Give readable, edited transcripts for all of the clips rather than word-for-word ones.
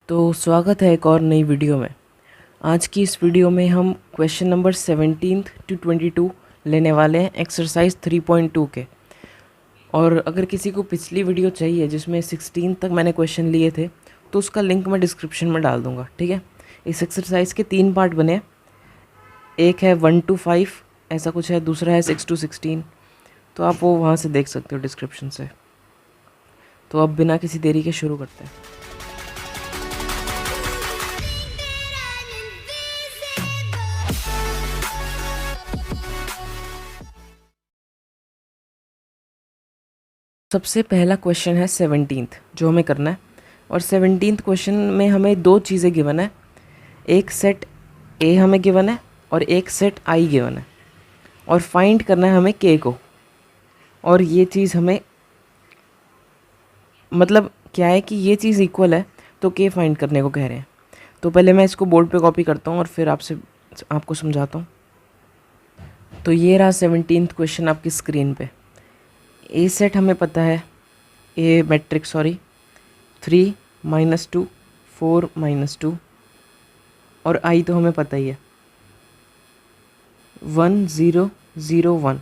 तो स्वागत है एक और नई वीडियो में। आज की इस वीडियो में हम क्वेश्चन नंबर 17 to 22 लेने वाले हैं एक्सरसाइज 3.2 के। और अगर किसी को पिछली वीडियो चाहिए जिसमें 16 तक मैंने क्वेश्चन लिए थे तो उसका लिंक मैं डिस्क्रिप्शन में डाल दूँगा, ठीक है। इस एक्सरसाइज के 3 पार्ट बने हैं। एक है 1 to 5 ऐसा कुछ है, दूसरा है 6 to 16, तो आप वो वहाँ से देख सकते हो डिस्क्रिप्शन से। तो अब बिना किसी देरी के शुरू करते हैं। सबसे पहला क्वेश्चन है 17th जो हमें करना है। और 17th क्वेश्चन में हमें दो चीज़ें गिवन है, एक सेट ए हमें गिवन है और एक सेट आई गिवन है, और फाइंड करना है हमें के को। और ये चीज़ हमें मतलब क्या है कि ये चीज़ इक्वल है तो के फाइंड करने को कह रहे हैं। तो पहले मैं इसको बोर्ड पे कॉपी करता हूँ और फिर आपको समझाता हूँ। तो ये रहा 17th क्वेश्चन आपकी स्क्रीन पे। ए सेट हमें पता है, ए मैट्रिक्स 3 -2 4 -2, और आई तो हमें पता ही है 1 0 0 1।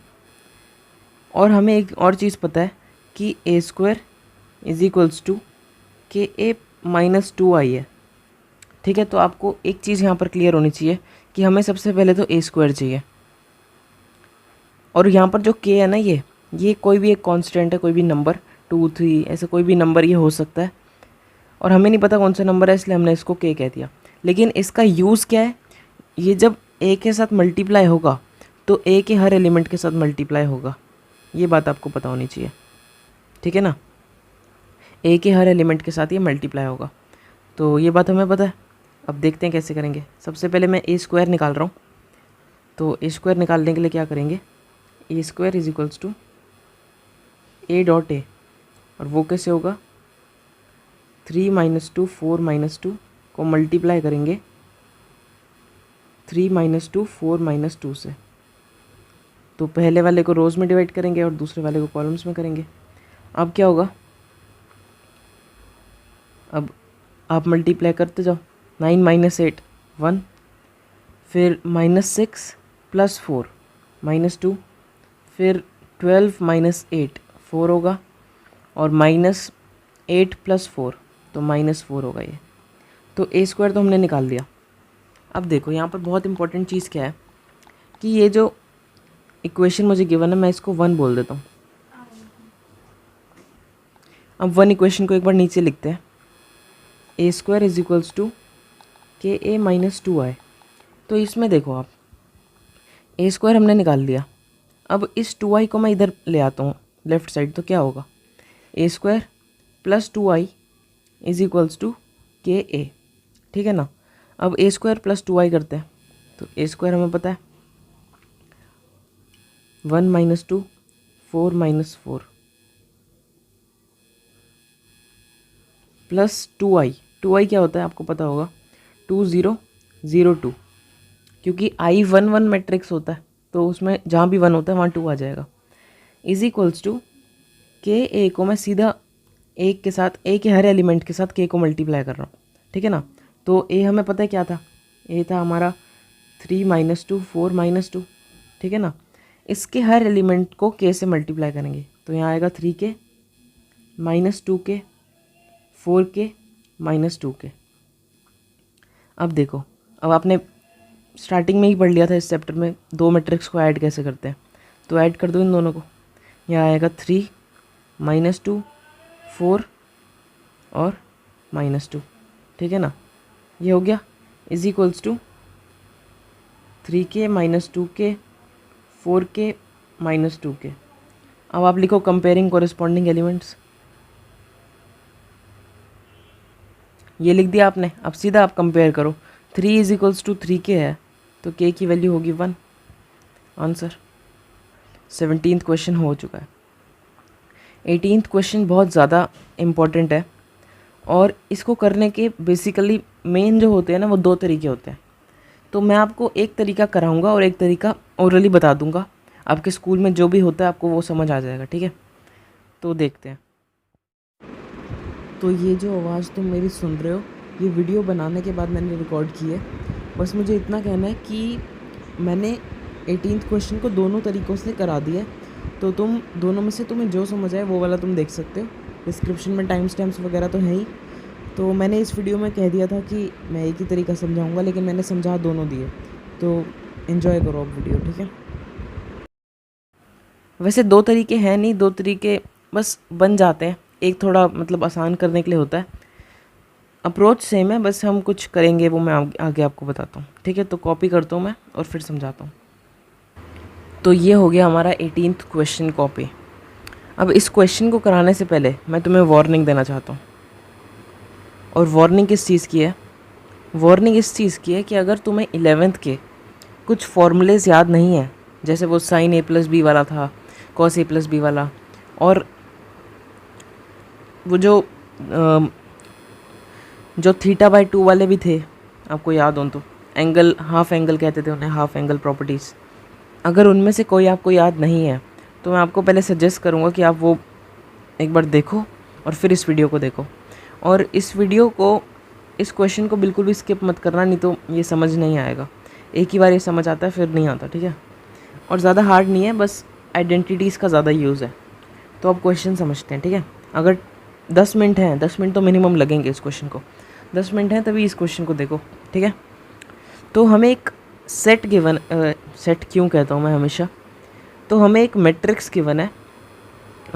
और हमें एक और चीज़ पता है कि a² इज इक्वल्स टू के ए -2i है, ठीक है। तो आपको एक चीज़ यहाँ पर क्लियर होनी चाहिए कि हमें सबसे पहले तो a² चाहिए, और यहाँ पर जो k है ना, ये कोई भी एक कांस्टेंट है, कोई भी नंबर 2 3 ऐसा कोई भी नंबर ये हो सकता है, और हमें नहीं पता कौन सा नंबर है इसलिए हमने इसको k कह दिया। लेकिन इसका यूज़ क्या है, ये जब a के साथ मल्टीप्लाई होगा तो a के हर एलिमेंट के साथ मल्टीप्लाई होगा, ये बात आपको पता होनी चाहिए, ठीक है ना। a के हर एलिमेंट के साथ ये मल्टीप्लाई होगा, तो ये बात हमें पता है। अब देखते हैं कैसे करेंगे। सबसे पहले मैं a² निकाल रहा हूँ, तो a² निकालने के लिए क्या करेंगे, a² is equals to a.a, और वो कैसे होगा 3 -2 4 -2 को मल्टीप्लाई करेंगे 3 -2 4 -2 से। तो पहले वाले को रोज़ में डिवाइड करेंगे और दूसरे वाले को कॉलम्स में करेंगे। अब क्या होगा, अब आप मल्टीप्लाई करते जाओ। 9 - 8 1, फिर -6 + 4 -2, फिर 12 - 8 4 होगा, और -8 + 4 तो -4 होगा ये। तो a² तो हमने निकाल दिया। अब देखो यहाँ पर बहुत इंपॉर्टेंट चीज़ क्या है कि ये जो इक्वेशन मुझे गिवन है मैं इसको 1 बोल देता हूँ। अब 1 इक्वेशन को एक बार नीचे लिखते हैं, a² इज इक्वल्स टू के ए -2i। तो इसमें देखो आप a² हमने निकाल लिया। अब इस 2i को मैं इधर ले आता हूँ लेफ़्ट साइड, तो क्या होगा a² + 2i is equals to के ए, ठीक है ना। अब a² + 2i करते हैं, तो a² हमें पता है 1 - 2 4 -4 प्लस 2i। 2i क्या होता है आपको पता होगा 2 0 0 2, क्योंकि i 1 1 मैट्रिक्स होता है तो उसमें जहाँ भी 1 होता है वहाँ 2 आ जाएगा। इज इक्वल्स टू के ए को मैं सीधा एक के साथ, ए के हर एलिमेंट के साथ के को मल्टीप्लाई कर रहा हूँ, ठीक है ना। तो ए हमें पता है क्या था, ए था हमारा 3 -2 4 -2, ठीक है ना। इसके हर एलिमेंट को के से मल्टीप्लाई करेंगे तो यहाँ आएगा 3k -2k 4k -2k। अब देखो, अब आपने स्टार्टिंग में ही पढ़ लिया था इस चैप्टर में दो मैट्रिक्स को ऐड कैसे करते हैं, तो ऐड कर दो इन दोनों को। यहाँ आएगा 3 -2 4 और -2, ठीक है ना। ये हो गया is equals to 3k -2k 4k -2k। अब आप लिखो कंपेयरिंग कोरिस्पॉन्डिंग एलिमेंट्स, ये लिख दिया आपने। अब सीधा आप कंपेयर करो, 3 इज इक्वल्स टू 3k है तो k की वैल्यू होगी 1। आंसर 17th क्वेश्चन हो चुका है। 18th क्वेश्चन बहुत ज़्यादा इम्पॉर्टेंट है, और इसको करने के बेसिकली मेन जो होते हैं ना वो दो तरीके होते हैं। तो मैं आपको एक तरीका कराऊंगा और एक तरीका ओरली बता दूंगा, आपके स्कूल में जो भी होता है आपको वो समझ आ जाएगा, ठीक है। तो देखते हैं। तो ये जो आवाज़ तुम मेरी सुन रहे हो ये वीडियो बनाने के बाद मैंने रिकॉर्ड की है। बस मुझे इतना कहना है कि मैंने 18th क्वेश्चन को दोनों तरीक़ों से करा दिया है, तो तुम दोनों में से तुम्हें जो समझ आए वो वाला तुम देख सकते हो। डिस्क्रिप्शन में टाइम स्टैम्प्स वगैरह तो है ही। तो मैंने इस वीडियो में कह दिया था कि मैं एक ही तरीका समझाऊंगा, लेकिन मैंने समझा दोनों दिए। तो एंजॉय करो अब वीडियो, ठीक है। वैसे दो तरीके हैं नहीं, दो तरीके बस बन जाते हैं। एक थोड़ा मतलब आसान करने के लिए होता है, अप्रोच सेम है, बस हम कुछ करेंगे वो मैं आगे आपको बताता हूँ, ठीक है। तो कॉपी करता हूँ मैं और फिर समझाता हूँ। तो ये हो गया हमारा 18th क्वेश्चन कॉपी। अब इस क्वेश्चन को कराने से पहले मैं तुम्हें वार्निंग देना चाहता हूँ। और वार्निंग किस चीज़ की है? वार्निंग इस चीज़ की है कि अगर तुम्हें 11th के कुछ फॉर्मूलेज याद नहीं है, जैसे वो साइन ए प्लस बी वाला था, कॉस ए प्लस बी वाला, और वो जो थीटा बाई 2 वाले भी थे, आपको याद हो तो, एंगल, हाफ एंगल कहते थे उन्हें, हाफ एंगल प्रॉपर्टीज़, अगर उनमें से कोई आपको याद नहीं है तो मैं आपको पहले सजेस्ट करूँगा कि आप वो एक बार देखो और फिर इस वीडियो को देखो। और इस वीडियो को, इस क्वेश्चन को बिल्कुल भी स्किप मत करना, नहीं तो ये समझ नहीं आएगा। एक ही बार ये समझ आता है, फिर नहीं आता, ठीक है। और ज़्यादा हार्ड नहीं है, बस आइडेंटिटीज़ का ज़्यादा यूज़ है। तो अब क्वेश्चन समझते हैं, ठीक है। अगर 10 मिनट हैं, 10 मिनट तो मिनिमम लगेंगे इस क्वेश्चन को, 10 मिनट हैं तभी इस क्वेश्चन को देखो, ठीक है। तो हमें एक सेट गिवन, सेट क्यों कहता हूँ मैं हमेशा, तो हमें एक मैट्रिक्स गिवन है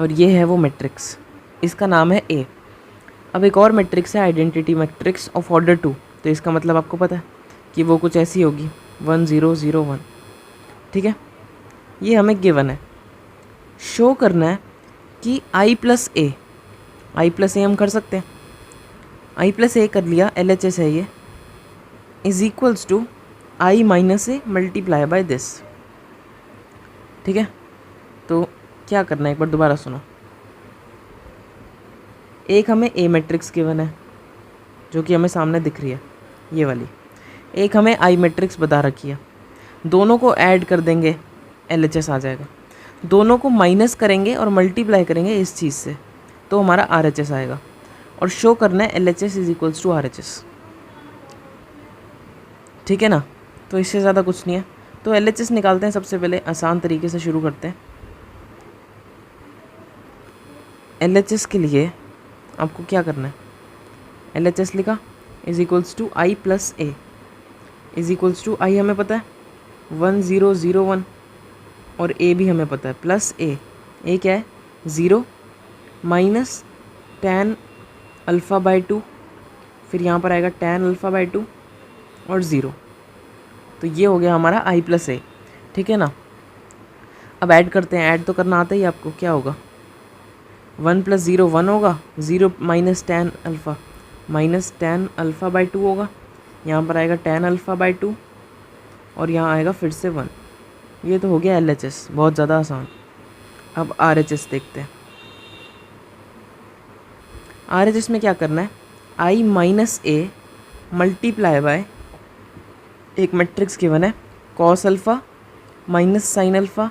और ये है वो मैट्रिक्स, इसका नाम है ए। अब एक और मैट्रिक्स है, आइडेंटिटी मैट्रिक्स ऑफ ऑर्डर 2, तो इसका मतलब आपको पता है कि वो कुछ ऐसी होगी 1 0 0 1, ठीक है। ये हमें गिवन है, शो करना है कि आई प्लस ए हम कर सकते हैं, आई प्लस ए कर लिया, LHS है ये, is equals to I minus A multiply by this, ठीक है। तो क्या करना है, एक बार दोबारा सुनो। एक हमें ए मैट्रिक्स गिवन है जो कि हमें सामने दिख रही है, ये वाली। एक हमें आई मैट्रिक्स बता रखी है, दोनों को ऐड कर देंगे, LHS आ जाएगा। दोनों को माइनस करेंगे और मल्टीप्लाई करेंगे इस चीज़ से, तो हमारा RHS आएगा। और शो करना है LHS is equals to RHS, ठीक है ना। तो इससे ज़्यादा कुछ नहीं है। तो LHS निकालते हैं, सबसे पहले आसान तरीके से शुरू करते हैं। LHS के लिए आपको क्या करना है, LHS लिखा is equals to I plus A, is equals to I हमें पता है 1 0 0 1, और ए भी हमें पता है, प्लस ए क्या है 0 माइनस tan अल्फ़ा बाई 2, फिर यहाँ पर आएगा tan अल्फ़ा बाई 2 और 0। तो ये हो गया हमारा आई प्लस ए, ठीक है ना। अब ऐड करते हैं, ऐड तो करना आता ही आपको। क्या होगा, 1 प्लस 0 1 होगा, 0 माइनस tan अल्फ़ा बाई 2 होगा, यहाँ पर आएगा tan अल्फ़ा बाई 2 और यहाँ आएगा फिर से 1। ये तो हो गया LHS, बहुत ज़्यादा आसान। अब RHS देखते हैं। RHS में क्या करना है, आई माइनस ए मल्टीप्लाई बाय एक मैट्रिक्स गिवन है, cos alpha minus sine alpha,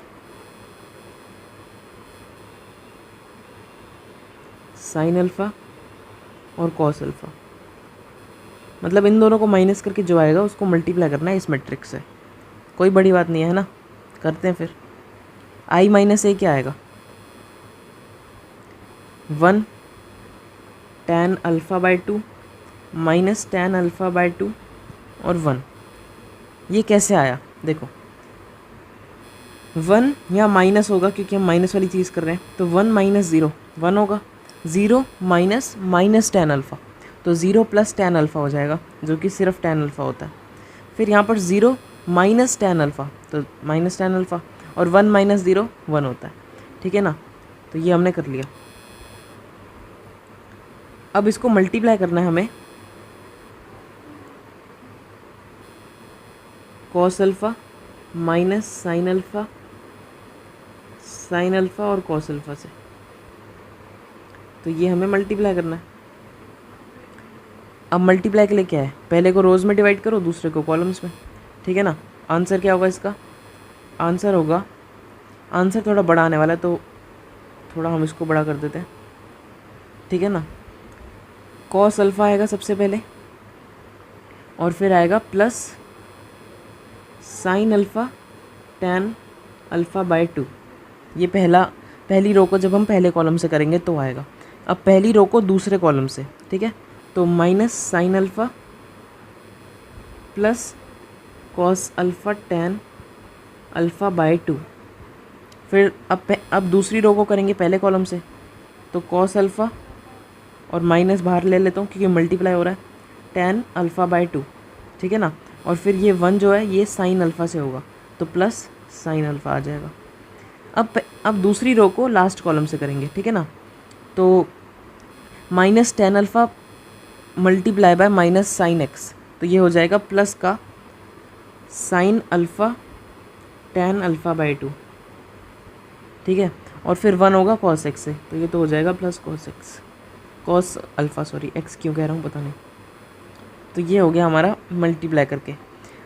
sine alpha और कॉस अल्फ़ा, मतलब इन दोनों को माइनस करके जो आएगा उसको मल्टीप्लाई करना है इस मैट्रिक्स से। कोई बड़ी बात नहीं है ना, करते हैं फिर। आई माइनस ए क्या आएगा, 1 tan alpha by 2 minus tan alpha by 2 और 1। ये कैसे आया, देखो 1 यहाँ माइनस होगा क्योंकि हम माइनस वाली चीज़ कर रहे हैं, तो 1 माइनस 0 1 होगा, 0 माइनस tan अल्फ़ा, तो 0 प्लस tan अल्फ़ा हो जाएगा, जो कि सिर्फ tan अल्फ़ा होता है। फिर यहाँ पर 0 माइनस tan अल्फ़ा, तो माइनस tan अल्फ़ा, और 1 माइनस 0 1 होता है, ठीक है ना। तो ये हमने कर लिया। अब इसको मल्टीप्लाई करना है हमें cos alpha minus sine alpha और कॉस अल्फ़ा से, तो ये हमें मल्टीप्लाई करना है। अब मल्टीप्लाई के लिए क्या है, पहले को रोज़ में डिवाइड करो, दूसरे को कॉलम्स में, ठीक है ना। आंसर क्या होगा इसका, आंसर होगा, आंसर थोड़ा बड़ा आने वाला है तो थोड़ा हम इसको बड़ा कर देते हैं, ठीक है ना। कॉस अल्फ़ा आएगा सबसे पहले, और फिर आएगा plus sine alpha tan alpha by 2। ये पहली रो को जब हम पहले कॉलम से करेंगे तो आएगा। अब पहली रो को दूसरे कॉलम से, ठीक है, तो minus sine alpha plus cos alpha tan alpha by 2। फिर अब दूसरी रो को करेंगे पहले कॉलम से, तो कॉस अल्फ़ा और माइनस बाहर ले लेता हूँ क्योंकि मल्टीप्लाई हो रहा है, टैन अल्फ़ा बाय 2, ठीक है ना। और फिर ये 1 जो है ये साइन अल्फ़ा से होगा, तो प्लस साइन अल्फ़ा आ जाएगा। अब दूसरी रो को लास्ट कॉलम से करेंगे, ठीक है ना, तो minus tan alpha multiply by minus sine x, तो ये हो जाएगा प्लस का sine alpha tan alpha by 2, ठीक है। और फिर 1 होगा कॉस एक्स से, तो ये तो हो जाएगा plus cos x, cos alpha, sorry x क्यों कह रहा हूँ पता नहीं। तो ये हो गया हमारा मल्टीप्लाई करके।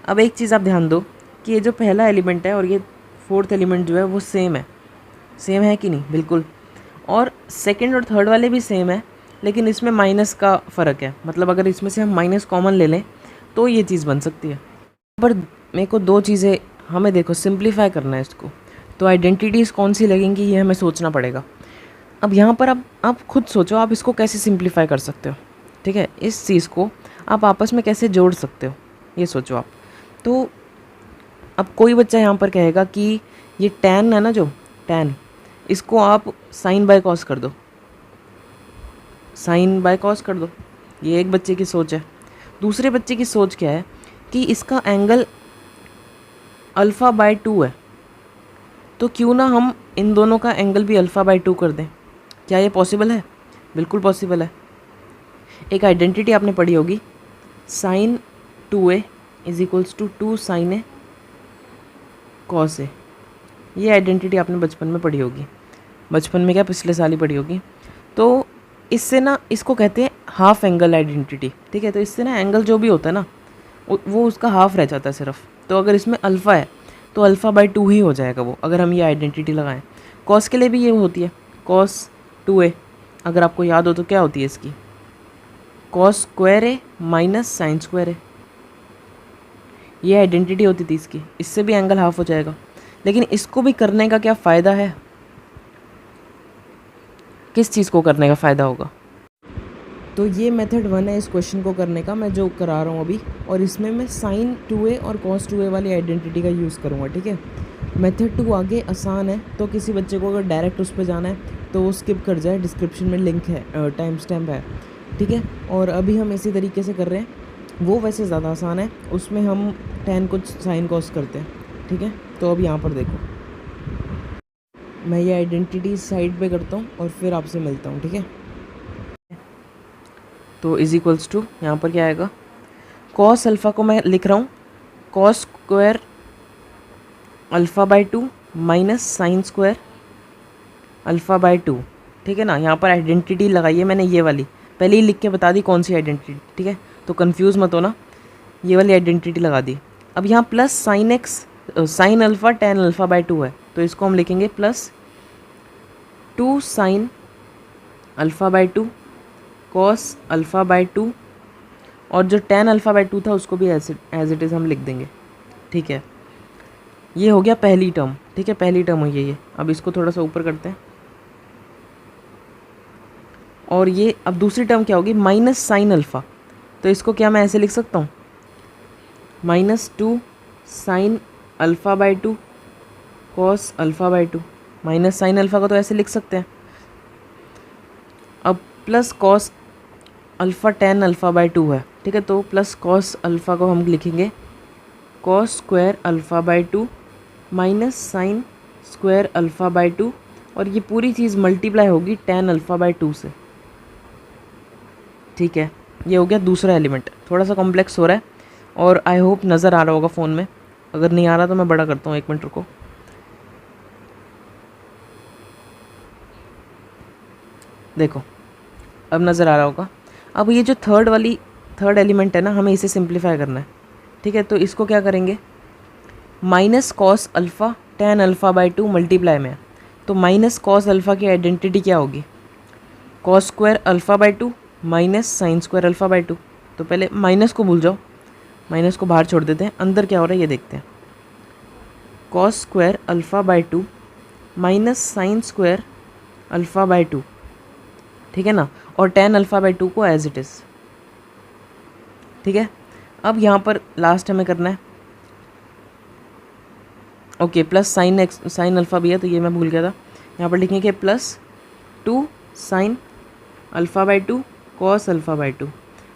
अब एक चीज़ आप ध्यान दो कि ये जो पहला एलिमेंट है और ये फोर्थ एलिमेंट जो है वो सेम है कि नहीं, बिल्कुल। और सेकंड और थर्ड वाले भी सेम है, लेकिन इसमें माइनस का फ़र्क है, मतलब अगर इसमें से हम माइनस कॉमन ले लें तो ये चीज़ बन सकती है। पर मेरे को दो चीज़ें हमें देखो सिंप्लीफाई करना है इसको, तो आइडेंटिटीज़ कौन सी लगेंगी ये हमें सोचना पड़ेगा। अब यहाँ पर अब आप खुद सोचो आप इसको कैसे सिंप्लीफाई कर सकते हो, ठीक है, इस चीज़ को आप आपस में कैसे जोड़ सकते हो, ये सोचो आप। तो अब कोई बच्चा यहाँ पर कहेगा कि ये टैन है ना, जो टैन, इसको आप साइन बाय कॉस कर दो, साइन बाय कॉस कर दो। ये एक बच्चे की सोच है। दूसरे बच्चे की सोच क्या है कि इसका एंगल अल्फ़ा बाय 2 है, तो क्यों ना हम इन दोनों का एंगल भी अल्फ़ा बाय 2 कर दें। क्या ये पॉसिबल है? बिल्कुल पॉसिबल है। एक आइडेंटिटी आपने पढ़ी होगी, sine 2a is equals to 2 sine A cos A. ये आइडेंटिटी आपने बचपन में पढ़ी होगी, बचपन में क्या पिछले साल ही पढ़ी होगी। तो इससे ना इसको कहते हैं हाफ एंगल आइडेंटिटी, ठीक है। तो इससे ना एंगल जो भी होता है ना वो उसका हाफ रह जाता है सिर्फ। तो अगर इसमें अल्फ़ा है तो अल्फ़ा बाय 2 ही हो जाएगा वो, अगर हम ये आइडेंटिटी लगाएं। कॉस के लिए भी ये होती है, कॉस 2a, अगर आपको याद हो तो क्या होती है इसकी, कॉस स्क्वायर ए माइनस साइन स्क्वायर ए। ये आइडेंटिटी होती थी इसकी, इससे भी एंगल हाफ हो जाएगा। लेकिन इसको भी करने का क्या फ़ायदा है, किस चीज़ को करने का फ़ायदा होगा? तो ये मेथड 1 है इस क्वेश्चन को करने का, मैं जो करा रहा हूँ अभी, और इसमें मैं साइन 2a और कॉस 2a वाली आइडेंटिटी का यूज़ करूँगा, ठीक है। मेथड 2 आगे आसान है, तो किसी बच्चे को अगर डायरेक्ट उस पर जाना है तो वो स्किप कर जाए, डिस्क्रिप्शन में लिंक है, टाइम स्टैम्प है, ठीक है। और अभी हम इसी तरीके से कर रहे हैं, वो वैसे ज़्यादा आसान है, उसमें हम टैन को साइन कॉस करते हैं, ठीक है। तो अब यहाँ पर देखो, मैं ये आइडेंटिटी साइड पे करता हूँ और फिर आपसे मिलता हूँ, ठीक है। तो इज इक्वल्स टू यहाँ पर क्या आएगा, कॉस अल्फ़ा को मैं लिख रहा हूँ cos square alpha by 2 minus sine square alpha by 2, ठीक है ना। यहाँ पर आइडेंटिटी लगाई है मैंने, ये वाली पहले ही लिख के बता दी कौन सी आइडेंटिटी, ठीक है, तो कंफ्यूज मत हो ना, ये वाली आइडेंटिटी लगा दी। अब यहाँ plus sine x sine alpha tan alpha by 2 है, तो इसको हम लिखेंगे plus 2 sine alpha by 2 cos alpha by 2, और जो टैन अल्फ़ा बाय 2 था उसको भी एज इट इज़ हम लिख देंगे, ठीक है। ये हो गया पहली टर्म, ठीक है, पहली टर्म हुई है ये। अब इसको थोड़ा सा ऊपर करते हैं, और ये अब दूसरी टर्म क्या होगी, माइनस साइन अल्फ़ा, तो इसको क्या मैं ऐसे लिख सकता हूँ, minus 2 sine alpha by 2 cos alpha by 2। Minus sine alpha को तो ऐसे लिख सकते हैं। अब plus cos alpha tan alpha by 2 है, ठीक है, तो प्लस कॉस अल्फ़ा को हम लिखेंगे cos square alpha by 2 minus sine square alpha by 2, और ये पूरी चीज़ मल्टीप्लाई होगी टैन अल्फ़ा बाय 2 से, ठीक है। ये हो गया दूसरा एलिमेंट, थोड़ा सा कॉम्प्लेक्स हो रहा है और आई होप नज़र आ रहा होगा फ़ोन में, अगर नहीं आ रहा तो मैं बड़ा करता हूँ, 1 मिनट रुको। देखो अब नज़र आ रहा होगा। अब ये जो थर्ड एलिमेंट है ना, हमें इसे सिंप्लीफाई करना है, ठीक है। तो इसको क्या करेंगे, minus cos alpha tan alpha by 2 multiply में, तो माइनस कॉस अल्फ़ा की आइडेंटिटी क्या होगी, cos square alpha by 2 minus sine square alpha by 2। तो पहले माइनस को भूल जाओ, माइनस को बाहर छोड़ देते हैं, अंदर क्या हो रहा है ये देखते हैं। Cos square alpha by 2 minus sine square alpha by 2, ठीक है ना, और tan अल्फ़ा बाय 2 को एज इट इज़, ठीक है। अब यहाँ पर लास्ट हमें करना है, ओके, प्लस साइन अल्फ़ा भी है तो ये मैं भूल गया था, यहाँ पर लिखेंगे plus 2 sine alpha by 2 cos alpha by 2।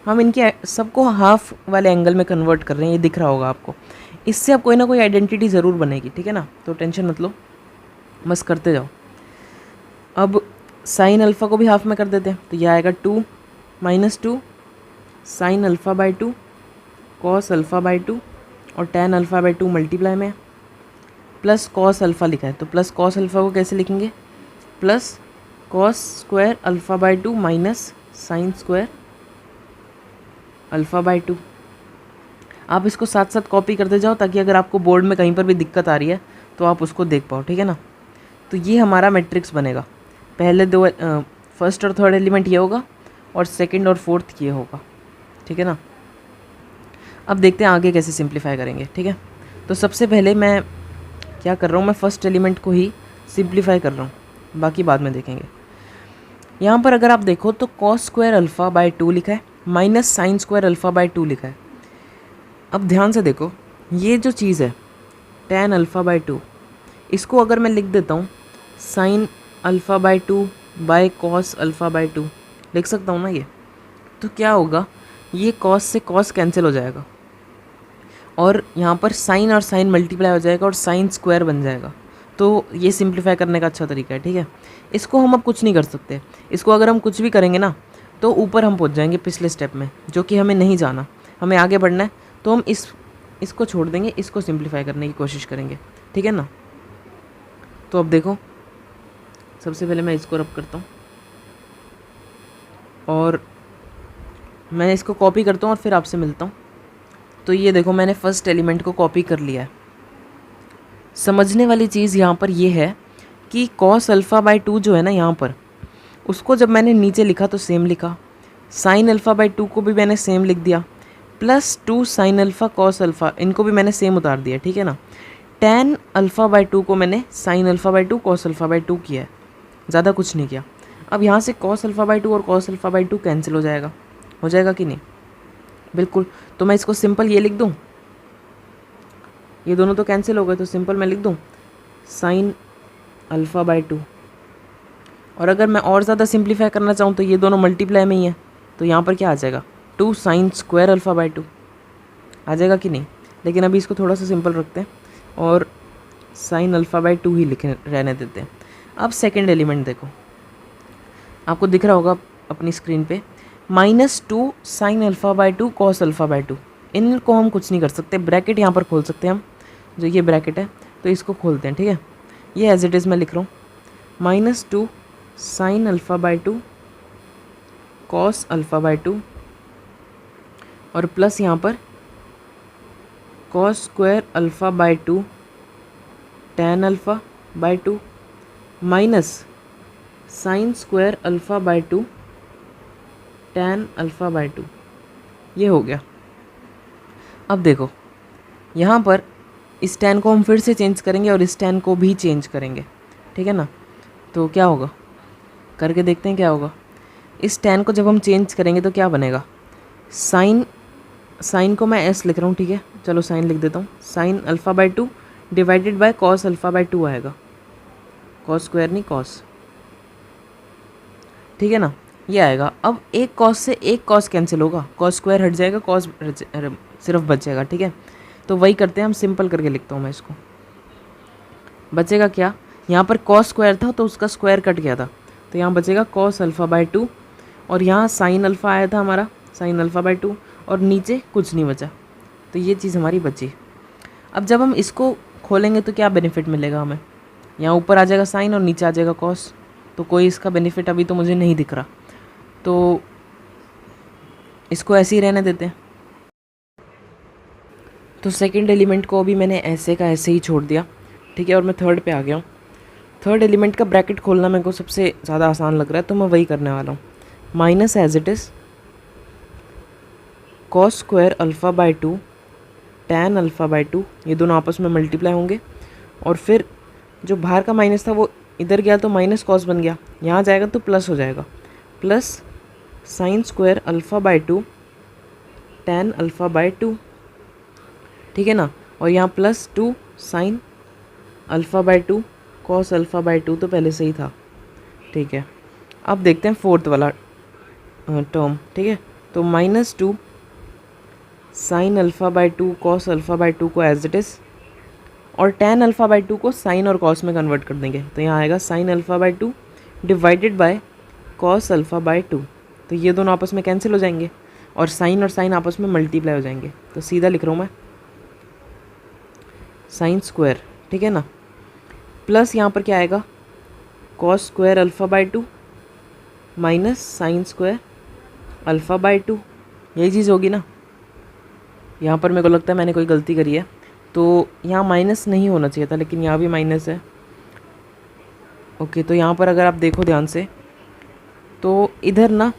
हम इनके सबको हाफ वाले एंगल में कन्वर्ट कर रहे हैं, ये दिख रहा होगा आपको। इससे अब कोई ना कोई आइडेंटिटी ज़रूर बनेगी, ठीक है ना, तो टेंशन मत लो, बस करते जाओ। अब साइन अल्फ़ा को भी हाफ में कर देते हैं, तो यह आएगा 2 minus 2 sine alpha by 2 cos alpha by 2 और tan अल्फ़ा बाय 2 मल्टीप्लाई में प्लस कॉस अल्फ़ा लिखा है, तो प्लस कॉस अल्फ़ा को कैसे लिखेंगे, plus cos square alpha by 2 minus sine square alpha by 2। आप इसको साथ साथ कॉपी करते जाओ ताकि अगर आपको बोर्ड में कहीं पर भी दिक्कत आ रही है तो आप उसको देख पाओ, ठीक है ना। तो ये हमारा मैट्रिक्स बनेगा, पहले दो फर्स्ट और थर्ड एलिमेंट ये होगा और सेकंड और फोर्थ ये होगा, ठीक है ना। अब देखते हैं आगे कैसे सिंप्लीफाई करेंगे, ठीक है। तो सबसे पहले मैं क्या कर रहा हूँ, मैं फर्स्ट एलिमेंट को ही सिंप्लीफाई कर रहा हूँ, बाकी बाद में देखेंगे। यहाँ पर अगर आप देखो तो कॉस स्क्वायर अल्फ़ा बाय 2 लिखा है minus sine square alpha by 2 लिखा है। अब ध्यान से देखो, ये जो चीज़ है tan अल्फ़ा बाय 2, इसको अगर मैं लिख देता हूँ sine alpha by 2 by cos alpha by 2 लिख सकता हूँ ना ये, तो क्या होगा, ये कॉस से कॉस कैंसिल हो जाएगा और यहाँ पर साइन और साइन मल्टीप्लाई हो जाएगा और साइन स्क्वायर बन जाएगा। तो ये सिंप्लीफाई करने का अच्छा तरीका है, ठीक है। इसको हम अब कुछ नहीं कर सकते, इसको अगर हम कुछ भी करेंगे ना तो ऊपर हम पहुँच जाएंगे पिछले स्टेप में, जो कि हमें नहीं जाना, हमें आगे बढ़ना है। तो हम इसको छोड़ देंगे, इसको सिंप्लीफाई करने की कोशिश करेंगे, ठीक है ना। तो अब देखो, सबसे पहले मैं इसको रब करता हूँ और मैं इसको कॉपी करता हूँ और फिर आपसे मिलता हूँ। तो ये देखो, मैंने फर्स्ट एलिमेंट को कॉपी कर लिया है। समझने वाली चीज़ यहाँ पर ये है कि कॉस अल्फ़ा बाय 2 जो है ना यहाँ पर, उसको जब मैंने नीचे लिखा तो सेम लिखा, साइन अल्फ़ा बाय 2 को भी मैंने सेम लिख दिया, plus 2 sine alpha cos alpha इनको भी मैंने सेम उतार दिया, ठीक है ना। tan अल्फ़ा बाय 2 को मैंने sine alpha by 2 cos alpha by 2 किया है, ज़्यादा कुछ नहीं किया। अब यहाँ से कॉस अल्फ़ा बाय 2 और कॉस अल्फ़ा बाय 2 कैंसिल हो जाएगा कि नहीं, बिल्कुल। तो मैं इसको सिंपल ये लिख दूँ, ये दोनों तो कैंसिल हो गए, तो सिंपल मैं लिख दूँ साइन अल्फ़ा बाय 2। और अगर मैं और ज़्यादा सिंप्लीफाई करना चाहूँ तो ये दोनों मल्टीप्लाई में ही है, तो यहाँ पर क्या आ जाएगा, 2 साइन स्क्वायर अल्फ़ा बाय 2 आ जाएगा कि नहीं। लेकिन अभी इसको थोड़ा सा सिंपल रखते हैं और साइन अल्फ़ा बाय 2 ही लिखे रहने देते हैं। अब सेकेंड एलिमेंट देखो, आपको दिख रहा होगा अपनी स्क्रीन पे, -2 sine alpha by 2 cos alpha by 2। इनको हम कुछ नहीं कर सकते, ब्रैकेट यहाँ पर खोल सकते हैं हम, जो ये ब्रैकेट है तो इसको खोलते हैं, ठीक है। ये एज इट इज़ मैं लिख रहा हूँ, -2 sine alpha by 2 cos alpha by 2 और प्लस यहाँ पर cos square alpha by 2 tan alpha by 2 minus sine square alpha by 2 tan alpha by 2, ये हो गया। अब देखो, यहाँ पर इस tan को हम फिर से चेंज करेंगे और इस tan को भी चेंज करेंगे, ठीक है ना। तो क्या होगा, करके देखते हैं क्या होगा। इस tan को जब हम चेंज करेंगे तो क्या बनेगा, साइन को मैं s लिख रहा हूँ, ठीक है, चलो साइन लिख देता हूँ, sine alpha by 2 divided by cos alpha by 2 आएगा, कॉस स्क्वायर नहीं कॉस, ठीक है ना, ये आएगा। अब एक कॉस से एक कॉस कैंसिल होगा, कॉस स्क्वायर हट जाएगा, कॉस सिर्फ बच जाएगा, ठीक है। तो वही करते हैं हम, सिंपल करके लिखता हूँ मैं इसको, बचेगा क्या, यहाँ पर कॉस स्क्वायर था तो उसका स्क्वायर कट गया था, तो यहाँ बचेगा कॉस अल्फ़ा बाय 2 और यहाँ साइन अल्फ़ा आया था हमारा, साइन अल्फ़ा बाय 2 और नीचे कुछ नहीं बचा, तो ये चीज़ हमारी बची। अब जब हम इसको खोलेंगे तो क्या बेनिफिट मिलेगा हमें, यहाँ ऊपर आ जाएगा साइन और नीचे आ जाएगा कॉस, तो कोई इसका बेनिफिट अभी तो मुझे नहीं दिख रहा, तो इसको ऐसे ही रहने देते हैं। तो सेकंड एलिमेंट को अभी मैंने ऐसे का ऐसे ही छोड़ दिया, ठीक है, और मैं थर्ड पे आ गया हूँ। थर्ड एलिमेंट का ब्रैकेट खोलना मेरे को सबसे ज़्यादा आसान लग रहा है, तो मैं वही करने वाला हूँ, minus as it is cos square alpha by 2 tan alpha by 2, ये दोनों आपस में मल्टीप्लाई होंगे और फिर जो बाहर का माइनस था वो इधर गया तो माइनस कॉस बन गया, यहाँ जाएगा तो प्लस हो जाएगा, plus sine square alpha by 2 tan alpha by 2, ठीक है ना। और यहाँ plus 2 sign alpha by 2 cos alpha by 2 तो पहले से ही था, ठीक है। अब देखते हैं फोर्थ वाला टर्म, ठीक है। तो -2 sign alpha by 2 cos alpha by 2 को एज इट इज़, और tan अल्फ़ा बाई 2 को साइन और कॉस में कन्वर्ट कर देंगे, तो यहाँ आएगा sign alpha by 2 divided by cos alpha by 2, तो ये दोनों आपस में कैंसिल हो जाएंगे और साइन आपस में मल्टीप्लाई हो जाएंगे, तो सीधा लिख रहा हूँ मैं साइन स्क्वायर, ठीक है ना, प्लस यहाँ पर क्या आएगा cos square alpha by 2 minus sine square alpha by 2, यही चीज़ होगी ना। यहाँ पर मेरे को लगता है मैंने कोई गलती करी है, तो यहाँ माइनस नहीं होना चाहिए था लेकिन यहाँ भी माइनस है। ओके, तो यहाँ पर अगर आप देखो ध्यान से तो इधर ना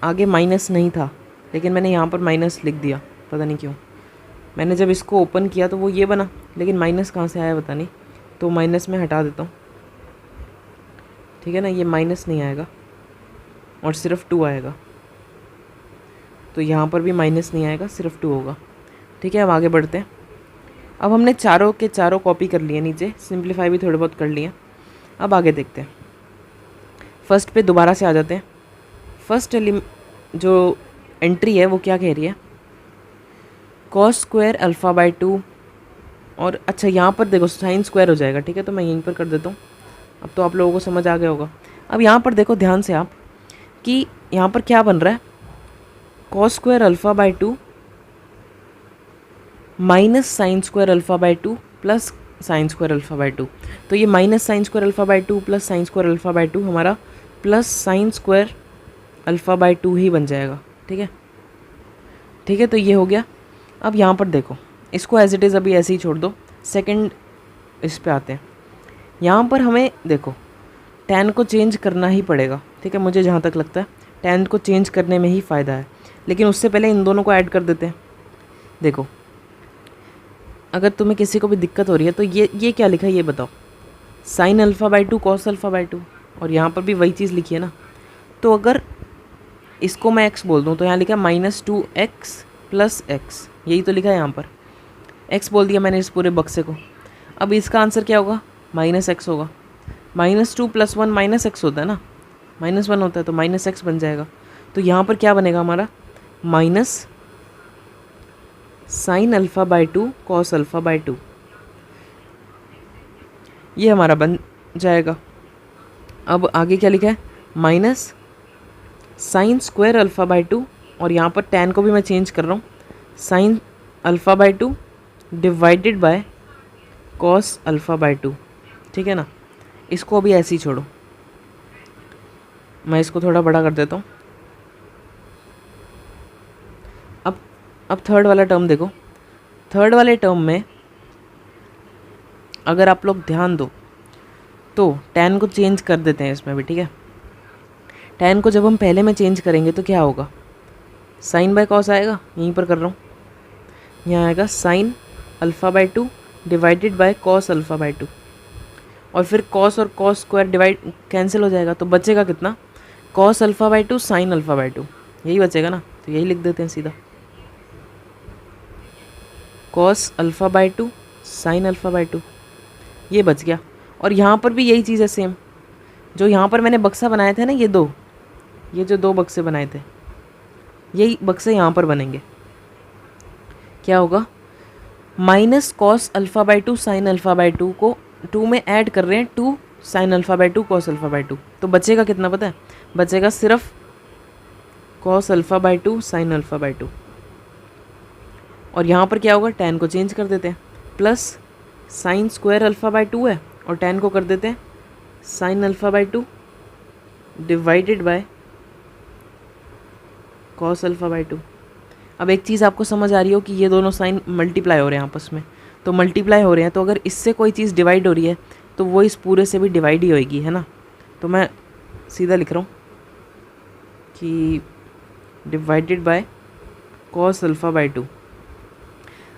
आगे माइनस नहीं था लेकिन मैंने यहाँ पर माइनस लिख दिया, पता नहीं क्यों। मैंने जब इसको ओपन किया तो वो ये बना, लेकिन माइनस कहाँ से आया पता नहीं, तो माइनस में हटा देता हूँ, ठीक है ना। ये माइनस नहीं आएगा और सिर्फ 2 आएगा, तो यहाँ पर भी माइनस नहीं आएगा, सिर्फ 2 होगा, ठीक है। अब आगे बढ़ते हैं। अब हमने चारों के चारों कॉपी कर लिए नीचे, सिंप्लीफाई भी थोड़े बहुत कर लिए। अब आगे देखते हैं, फर्स्ट पे दोबारा से आ जाते हैं। फर्स्ट जो एंट्री है वो क्या कह रही है, कॉस स्क्वायर अल्फ़ा बाई 2, और अच्छा यहाँ पर देखो साइन स्क्वायर हो जाएगा, ठीक है, तो मैं यहीं पर कर देता हूँ। अब तो आप लोगों को समझ आ गया होगा। अब यहाँ पर देखो ध्यान से आप कि यहाँ पर क्या बन रहा है, cos square alpha by 2 minus sine square alpha by 2 plus sine square alpha by 2, तो ये minus sine square alpha by 2 plus sine square alpha by 2 हमारा plus sine square alpha by 2 ही बन जाएगा, ठीक है, ठीक है। तो ये हो गया। अब यहाँ पर देखो, इसको एज इट इज़ अभी ऐसे ही छोड़ दो, सेकंड इस पे आते हैं। यहाँ पर हमें देखो tan को चेंज करना ही पड़ेगा, ठीक है, मुझे जहाँ तक लगता है tan को चेंज करने में ही फ़ायदा है, लेकिन उससे पहले इन दोनों को ऐड कर देते हैं। देखो अगर तुम्हें किसी को भी दिक्कत हो रही है तो ये क्या लिखा है ये बताओ, sign alpha by 2 cos alpha by 2, और यहाँ पर भी वही चीज़ लिखी है ना। तो अगर इसको मैं x बोल दूँ तो यहाँ लिखा है -2x प्लस x, यही तो लिखा है यहाँ पर, x बोल दिया मैंने इस पूरे बक्से को। अब इसका आंसर क्या होगा, -x होगा। -2 + 1 -x होता है ना, -1 होता है तो -x बन जाएगा। तो यहाँ पर क्या बनेगा हमारा, minus sign alpha by 2 cos alpha by 2, ये हमारा बन जाएगा। अब आगे क्या लिखा है, minus sine square alpha by 2, और यहाँ पर tan को भी मैं चेंज कर रहा हूँ, sign alpha by 2 divided by cos alpha by 2, ठीक है ना। इसको अभी ऐसे ही छोड़ो, मैं इसको थोड़ा बड़ा कर देता हूँ। अब थर्ड वाला टर्म देखो, थर्ड वाले टर्म में अगर आप लोग ध्यान दो तो tan को चेंज कर देते हैं इसमें भी, ठीक है। tan को जब हम पहले में चेंज करेंगे तो क्या होगा, साइन बाय कॉस आएगा, यहीं पर कर रहा हूँ, यहाँ आएगा sign alpha by 2 divided by cos alpha by 2, और फिर कॉस और कॉस स्क्वायर डिवाइड कैंसिल हो जाएगा, तो बचेगा कितना, cos alpha by 2 sign alpha by 2, यही बचेगा ना। तो यही लिख देते हैं सीधा, cos alpha by 2 sign alpha by 2, ये बच गया। और यहाँ पर भी यही चीज़ है सेम, जो यहाँ पर मैंने बक्सा बनाए थे ना, ये जो 2 बक्से बनाए थे, यही बक्से यहाँ पर बनेंगे। क्या होगा, minus cos alpha by 2 sign alpha by 2 को 2 में ऐड कर रहे हैं, 2 sign alpha by 2 cos alpha by 2, तो बचेगा कितना पता है, बचेगा सिर्फ cos alpha by 2 sign alpha by 2, और यहाँ पर क्या होगा, tan को चेंज कर देते हैं, plus sine square alpha by 2 है और tan को कर देते हैं sign alpha by 2 divided by cos alpha by 2। अब एक चीज़ आपको समझ आ रही हो कि ये दोनों साइन मल्टीप्लाई हो रहे हैं आपस में, तो मल्टीप्लाई हो रहे हैं, तो अगर इससे कोई चीज़ डिवाइड हो रही है तो वो इस पूरे से भी डिवाइड ही होएगी, है ना। तो मैं सीधा लिख रहा हूँ कि divided by cos alpha by 2।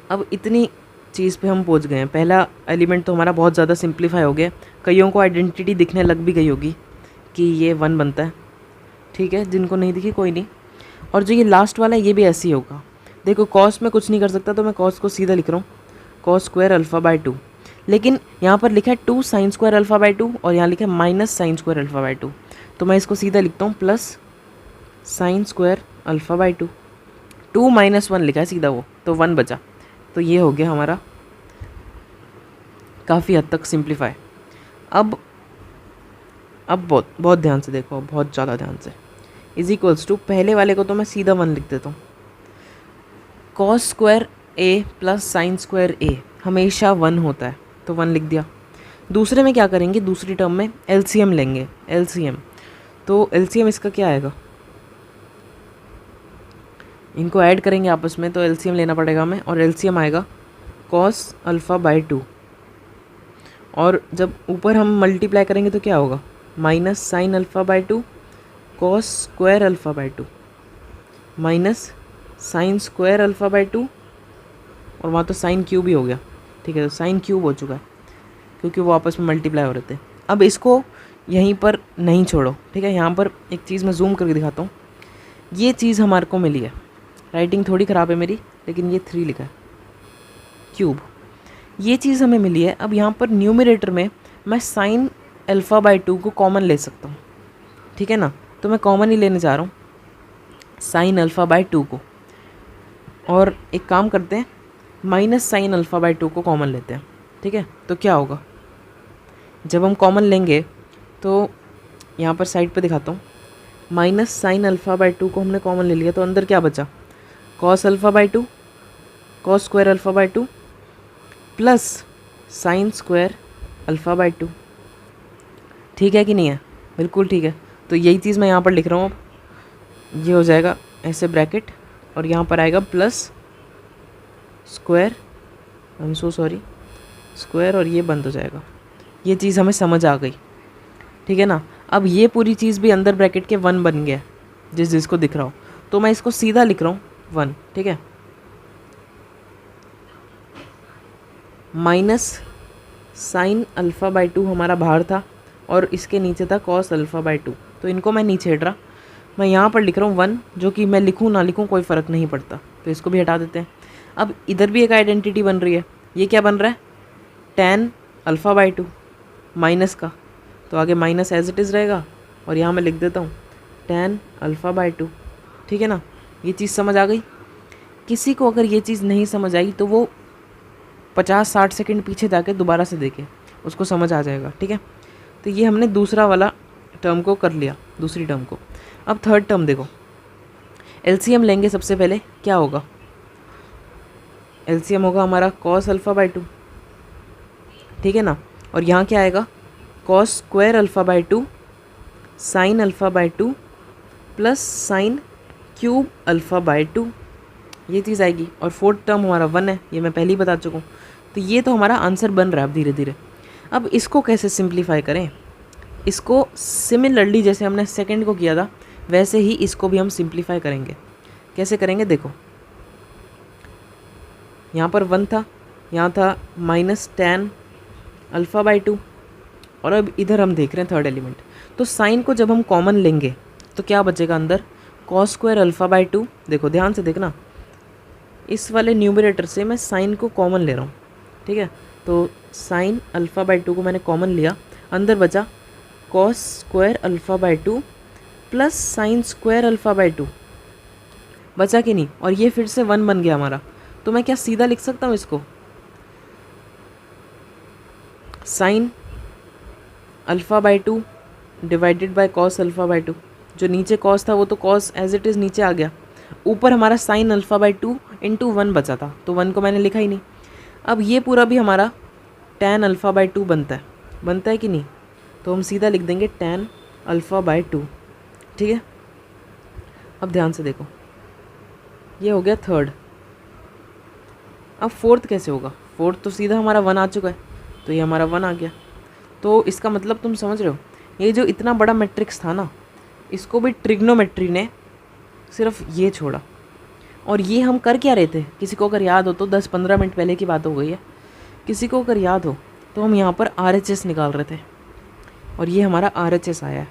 अब इतनी चीज़ पे हम पहुंच गए हैं। पहला एलिमेंट तो हमारा बहुत ज़्यादा सिंप्लीफाई हो गया। कईयों को आइडेंटिटी दिखने लग भी गई होगी कि ये 1 बनता है, ठीक है। जिनको नहीं दिखी कोई नहीं। और जो ये लास्ट वाला है ये भी ऐसे ही होगा। देखो कॉस में कुछ नहीं कर सकता तो मैं कॉस को सीधा लिख रहा हूँ, कॉस स्क्वायर अल्फ़ा बाय 2। लेकिन यहाँ पर लिखा है 2 साइन स्क्वायर अल्फ़ा बाय 2 और यहाँ लिखा है minus sine square alpha by 2। तो मैं इसको सीधा लिखता हूँ plus sine square alpha by 2। 2 minus 1 लिखा है सीधा वो, तो 1 बचा। तो ये हो गया हमारा काफ़ी हद तक सिंप्लीफाई। अब बहुत बहुत ध्यान से देखो, बहुत ज़्यादा ध्यान से। इज इक्वल्स टू, पहले वाले को तो मैं सीधा 1 लिख देता हूँ, कॉस स्क्वायर ए प्लस साइन स्क्वायर ए हमेशा 1 होता है, तो 1 लिख दिया। दूसरे में क्या करेंगे, दूसरी टर्म में एलसीएम लेंगे, एलसीएम। तो एलसीएम इसका क्या आएगा, इनको ऐड करेंगे आपस में, तो एलसीएम लेना पड़ेगा हमें, और एलसीएम आएगा कॉस अल्फ़ा बाय 2। और जब ऊपर हम मल्टीप्लाई करेंगे तो क्या होगा, minus sine alpha by 2 cos square alpha by 2 minus sine square alpha by 2, और वहाँ तो साइन क्यूब ही हो गया, ठीक है। तो साइन क्यूब हो चुका है क्योंकि वो आपस में मल्टीप्लाई हो रहे थे। अब इसको यहीं पर नहीं छोड़ो, ठीक है। यहाँ पर एक चीज़ मैं जूम करके दिखाता हूँ। ये चीज़ हमारे को मिली है, राइटिंग थोड़ी ख़राब है मेरी, लेकिन ये 3 लिखा है, क्यूब। ये चीज़ हमें मिली है। अब यहाँ पर न्यूमरेटर में मैं साइन अल्फ़ा बाय 2 को कॉमन ले सकता हूँ, ठीक है ना। तो मैं कॉमन ही लेने जा रहा हूँ साइन अल्फ़ा बाय 2 को, और एक काम करते हैं माइनस साइन अल्फ़ा बाय 2 को कॉमन लेते हैं, ठीक है। तो क्या होगा, जब हम कॉमन लेंगे तो यहाँ पर साइड पे दिखाता हूँ, माइनस साइन अल्फ़ा बाय 2 को हमने कॉमन ले लिया, तो अंदर क्या बचा, cos alpha by 2, cos square alpha by 2 plus sine square alpha by 2, ठीक है कि नहीं है, बिल्कुल ठीक है। तो यही चीज़ मैं यहाँ पर लिख रहा हूँ। अब ये हो जाएगा ऐसे ब्रैकेट, और यहाँ पर आएगा plus square, I am so sorry, square, और ये बंद हो जाएगा। ये चीज़ हमें समझ आ गई, ठीक है ना। अब ये पूरी चीज़ भी अंदर ब्रैकेट के 1 बन गया, जिसको दिख रहा हो। तो मैं इसको सीधा लिख रहा हूँ 1, ठीक है। माइनस साइन अल्फ़ा बाय 2 हमारा बाहर था, और इसके नीचे था कॉस अल्फ़ा बाय 2। तो इनको मैं नहीं छेड़ रहा, मैं यहाँ पर लिख रहा हूँ 1, जो कि मैं लिखूँ ना लिखूँ कोई फ़र्क नहीं पड़ता। तो इसको भी हटा देते हैं। अब इधर भी एक आइडेंटिटी बन रही है। ये क्या बन रहा है, tan अल्फ़ा बाय 2 माइनस का, तो आगे माइनस एज इट इज़ रहेगा, और यहाँ मैं लिख देता हूँ tan अल्फ़ा बाय 2, ठीक है ना। ये चीज़ समझ आ गई। किसी को अगर ये चीज़ नहीं समझ आई तो वो 50-60 सेकंड पीछे जाके दोबारा से देखे, उसको समझ आ जाएगा, ठीक है। तो ये हमने दूसरा वाला टर्म को कर लिया, दूसरी टर्म को। अब थर्ड टर्म देखो, एलसीएम लेंगे सबसे पहले, क्या होगा, एलसीएम होगा हमारा कॉस अल्फ़ा बाय 2, ठीक है ना। और यहाँ क्या आएगा, cos square alpha by 2 sine alpha by 2 plus sine cube alpha by 2, ये चीज़ आएगी। और फोर्थ टर्म हमारा 1 है, ये मैं पहले ही बता चुका हूँ। तो ये तो हमारा आंसर बन रहा है अब धीरे धीरे। अब इसको कैसे सिंप्लीफाई करें, इसको सिमिलरली जैसे हमने सेकंड को किया था वैसे ही इसको भी हम सिंप्लीफाई करेंगे। कैसे करेंगे देखो, यहाँ पर 1 था, यहाँ था माइनस tan अल्फ़ा बाय 2, और अब इधर हम देख रहे हैं थर्ड एलिमेंट। तो साइन को जब हम कॉमन लेंगे तो क्या बचेगा अंदर, कॉस स्क्वायर अल्फ़ा बाय 2। देखो ध्यान से देखना, इस वाले न्यूमरेटर से मैं साइन को कॉमन ले रहा हूँ, ठीक है। तो साइन अल्फ़ा बाय 2 को मैंने कॉमन लिया, अंदर बचा cos square alpha by 2 plus sine square alpha by 2, बचा कि नहीं। और ये फिर से 1 बन गया हमारा। तो मैं क्या सीधा लिख सकता हूँ इसको, sine alpha by 2 divided by cos alpha by 2। जो नीचे कॉस था वो तो कॉस एज इट इज़ नीचे आ गया, ऊपर हमारा साइन अल्फ़ा बाय 2 इंटू 1 बचा था, तो 1 को मैंने लिखा ही नहीं। अब ये पूरा भी हमारा tan अल्फ़ा बाय 2 बनता है कि नहीं। तो हम सीधा लिख देंगे tan अल्फ़ा बाय 2, ठीक है। अब ध्यान से देखो, ये हो गया थर्ड। अब फोर्थ कैसे होगा, फोर्थ तो सीधा हमारा 1 आ चुका है, तो ये हमारा 1 आ गया। तो इसका मतलब तुम समझ रहे हो, ये जो इतना बड़ा मैट्रिक्स था ना, इसको भी ट्रिग्नोमेट्री ने सिर्फ ये छोड़ा, और ये हम कर क्या रहे थे, किसी को अगर याद हो तो 10-15 मिनट पहले की बात हो गई है, किसी को अगर याद हो तो हम यहाँ पर RHS निकाल रहे थे और ये हमारा RHS आया है।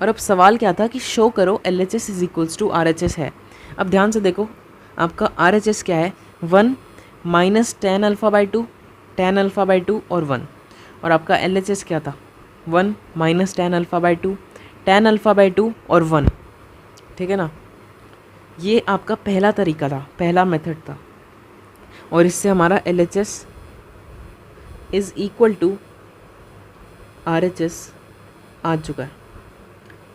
और अब सवाल क्या था कि शो करो LHS is equals to RHS है। अब ध्यान से देखो, आपका RHS क्या है, 1 minus tan alpha by 2, tan alpha by 2 और 1। और आपका LHS क्या था, 1 minus tan alpha by 2, tan alpha by 2 और 1। ठीक है ना, ये आपका पहला तरीका था, पहला मेथड था। और इससे हमारा LHS is equal to RHS आ चुका है।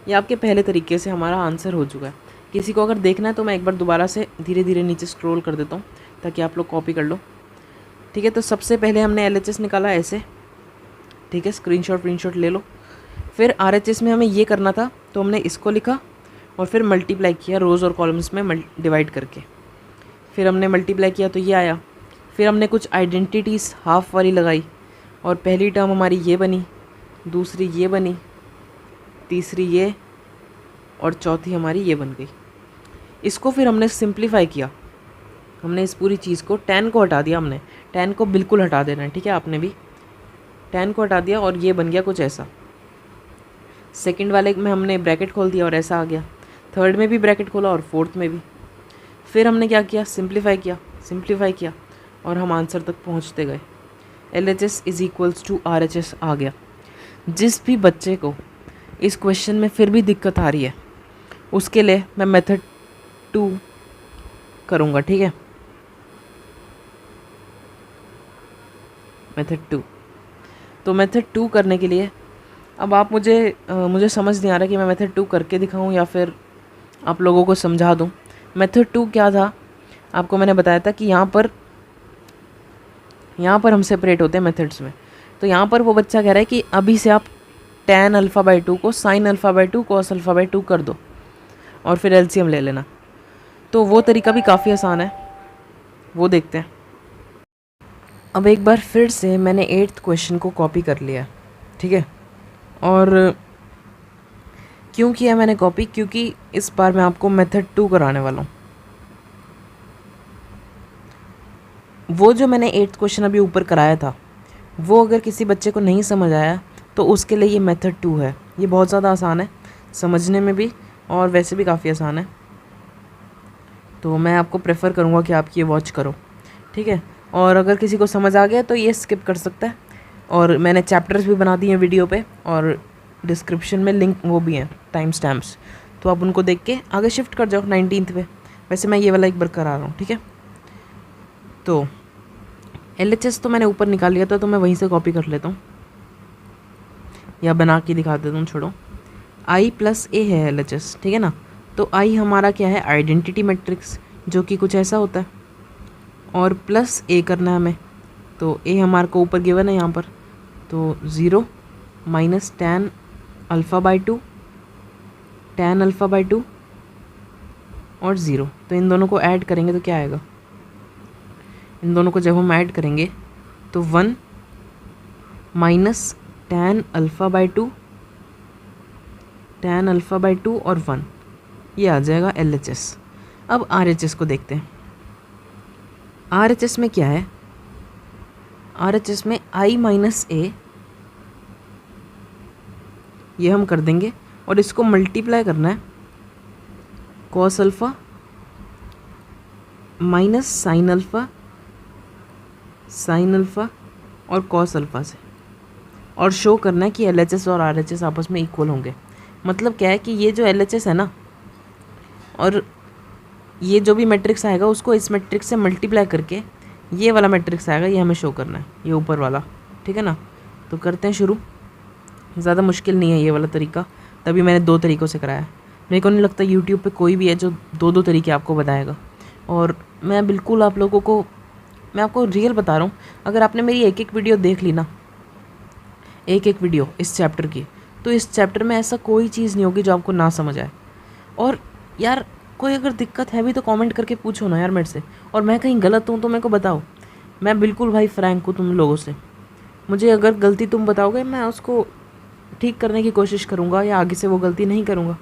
ये आपके पहले तरीके से हमारा आंसर हो चुका है। किसी को अगर देखना है तो मैं एक बार दोबारा से धीरे धीरे नीचे स्क्रॉल कर देता हूँ ताकि आप लोग कॉपी कर लो। ठीक है, तो सबसे पहले हमने LHS निकाला ऐसे, ठीक है, स्क्रीनशॉट ले लो। फिर RHS में हमें ये करना था तो हमने इसको लिखा और फिर मल्टीप्लाई किया रोज़ और कॉलम्स में डिवाइड करके। फिर हमने मल्टीप्लाई किया तो ये आया। फिर हमने कुछ आइडेंटिटीज़ हाफ वाली लगाई और पहली टर्म हमारी ये बनी, दूसरी ये बनी, तीसरी ये और चौथी हमारी ये बन गई। इसको फिर हमने सिंप्लीफाई किया, हमने इस पूरी चीज़ को, tan को हटा दिया, हमने tan को बिल्कुल हटा देना है, ठीक है, आपने भी tan को हटा दिया और ये बन गया कुछ ऐसा। सेकंड वाले में हमने ब्रैकेट खोल दिया और ऐसा आ गया, थर्ड में भी ब्रैकेट खोला और फोर्थ में भी। फिर हमने क्या किया, सिंप्लीफाई किया और हम आंसर तक पहुंचते गए। LHS is equals to RHS आ गया। जिस भी बच्चे को इस क्वेश्चन में फिर भी दिक्कत आ रही है उसके लिए मैं मेथड 2 करूँगा, ठीक है, मेथड 2। तो मेथड 2 करने के लिए अब आप मुझे समझ नहीं आ रहा कि मैं मेथड 2 करके दिखाऊं या फिर आप लोगों को समझा दूं। मेथड 2 क्या था, आपको मैंने बताया था कि यहाँ पर हम सेपरेट होते हैं मेथड्स में। तो यहाँ पर वो बच्चा कह रहा है कि अभी से आप tan अल्फ़ा बाई 2 को sin alpha by 2 cos alpha by 2 कर दो और फिर LCM ले लेना। तो वो तरीका भी काफ़ी आसान है, वो देखते हैं। अब एक बार फिर से मैंने 8th क्वेश्चन को कॉपी कर लिया, ठीक है। और क्यों किया मैंने कॉपी, क्योंकि इस बार मैं आपको मेथड 2 कराने वाला हूँ। वो जो मैंने 8th क्वेश्चन अभी ऊपर कराया था वो अगर किसी बच्चे को नहीं समझ आया तो उसके लिए ये मेथड 2 है। ये बहुत ज़्यादा आसान है समझने में भी और वैसे भी काफ़ी आसान है। तो मैं आपको प्रेफर करूँगा कि आप ये वॉच करो, ठीक है। और अगर किसी को समझ आ गया तो ये स्किप कर सकता है। और मैंने चैप्टर्स भी बना दिए हैं वीडियो पे और डिस्क्रिप्शन में लिंक वो भी हैं, टाइम स्टैम्प्स, तो आप उनको देख के आगे शिफ्ट कर जाओ 19th पे। वैसे मैं ये वाला एक बार करा रहा हूँ, ठीक है। तो LHS तो मैंने ऊपर निकाल लिया था तो मैं वहीं से कॉपी कर लेता हूँ या बना के दिखा देता हूँ, छोड़ो। I प्लस A है LHS, ठीक है ना। तो I हमारा क्या है, आइडेंटिटी मैट्रिक्स, जो कि कुछ ऐसा होता है, और प्लस A करना है हमें। तो A हमारे को ऊपर गिवन है यहाँ पर, तो 0 minus tan alpha by 2, tan alpha by 2 और 0। तो इन दोनों को ऐड करेंगे तो क्या आएगा, इन दोनों को जब हम ऐड करेंगे तो 1 minus tan alpha by 2, tan alpha by 2 और 1, ये आ जाएगा LHS। अब RHS को देखते हैं। RHS में क्या है, RHS में I माइनस A, ये हम कर देंगे और इसको मल्टीप्लाई करना है cos alpha minus sine alpha और cos अल्फ़ा से, और शो करना है कि LHS और RHS आपस में इक्वल होंगे। मतलब क्या है कि ये जो LHS है ना और ये जो भी मैट्रिक्स आएगा उसको इस मैट्रिक्स से मल्टीप्लाई करके ये वाला मैट्रिक्स आएगा, ये हमें शो करना है, ये ऊपर वाला, ठीक है ना। तो करते हैं शुरू। ज़्यादा मुश्किल नहीं है ये वाला तरीका, तभी मैंने 2 तरीक़ों से कराया। मेरे को नहीं लगता यूट्यूब पे कोई भी है जो 2 तरीके आपको बताएगा। और मैं बिल्कुल आप लोगों को, मैं आपको रियल बता रहा हूँ, अगर आपने मेरी एक वीडियो देख ली ना, एक वीडियो इस चैप्टर की, तो इस चैप्टर में ऐसा कोई चीज़ नहीं होगी जो आपको ना समझ आए। और यार कोई अगर दिक्कत है भी तो कमेंट करके पूछो ना यार मेरे से, और मैं कहीं गलत हूँ तो मेरे को बताओ। मैं बिल्कुल भाई फ्रैंक हूँ तुम लोगों से। मुझे अगर गलती तुम बताओगे मैं उसको ठीक करने की कोशिश करूँगा या आगे से वो गलती नहीं करूँगा।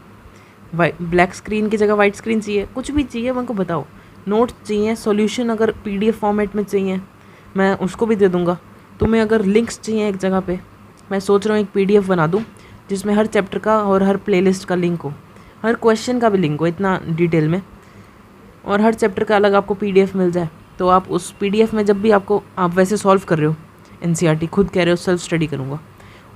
ब्लैक स्क्रीन की जगह वाइट स्क्रीन चाहिए, कुछ भी चाहिए मेरे को बताओ, नोट्स चाहिए, सॉल्यूशन अगर पीडीएफ फॉर्मेट में चाहिए मैं उसको भी दे दूँगा। तुम्हें अगर लिंक्स चाहिए एक जगह पे, मैं सोच रहा हूँ एक पीडीएफ बना दूँ जिसमें हर चैप्टर का और हर प्लेलिस्ट का लिंक हो, हर क्वेश्चन का भी लिंक हो इतना डिटेल में, और हर चैप्टर का अलग आपको पीडीएफ मिल जाए। तो आप उस पीडीएफ में जब भी आपको, आप वैसे सॉल्व कर रहे हो एनसीईआरटी, खुद कह रहे हो सेल्फ स्टडी करूँगा,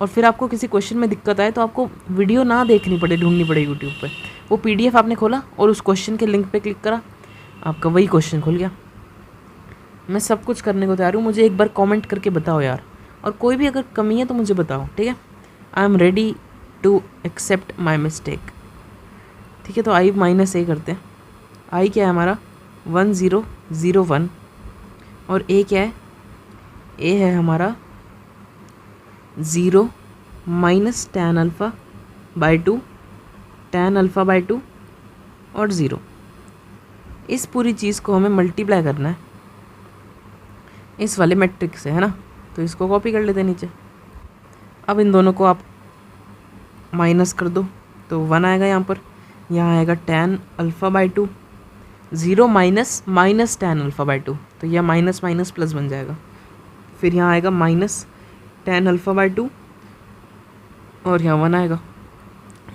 और फिर आपको किसी क्वेश्चन में दिक्कत आए तो आपको वीडियो ना देखनी पड़े, ढूंढनी पड़े यूट्यूब पे, वो पीडीएफ आपने खोला और उस क्वेश्चन के लिंक पे क्लिक करा, आपका वही क्वेश्चन खुल गया। मैं सब कुछ करने को तैयार हूँ, मुझे एक बार कमेंट करके बताओ यार, और कोई भी अगर कमी है तो मुझे बताओ, ठीक है। I am ready to accept my mistake, ठीक है। तो आई -a करते हैं। आई क्या है हमारा 1001, और ए क्या है, ए है हमारा 0 - tan alpha by 2, tan alpha by 2 और 0। इस पूरी चीज़ को हमें मल्टीप्लाई करना है इस वाले मैट्रिक्स से, है ना। तो इसको कॉपी कर लेते हैं नीचे। अब इन दोनों को आप माइनस कर दो तो 1 आएगा यहाँ पर, यहाँ आएगा tan alpha by 2, 0 minus tan alpha by 2, तो यह माइनस माइनस प्लस बन जाएगा। फिर यहाँ आएगा माइनस tan अल्फ़ा बाई 2 और यहाँ 1 आएगा।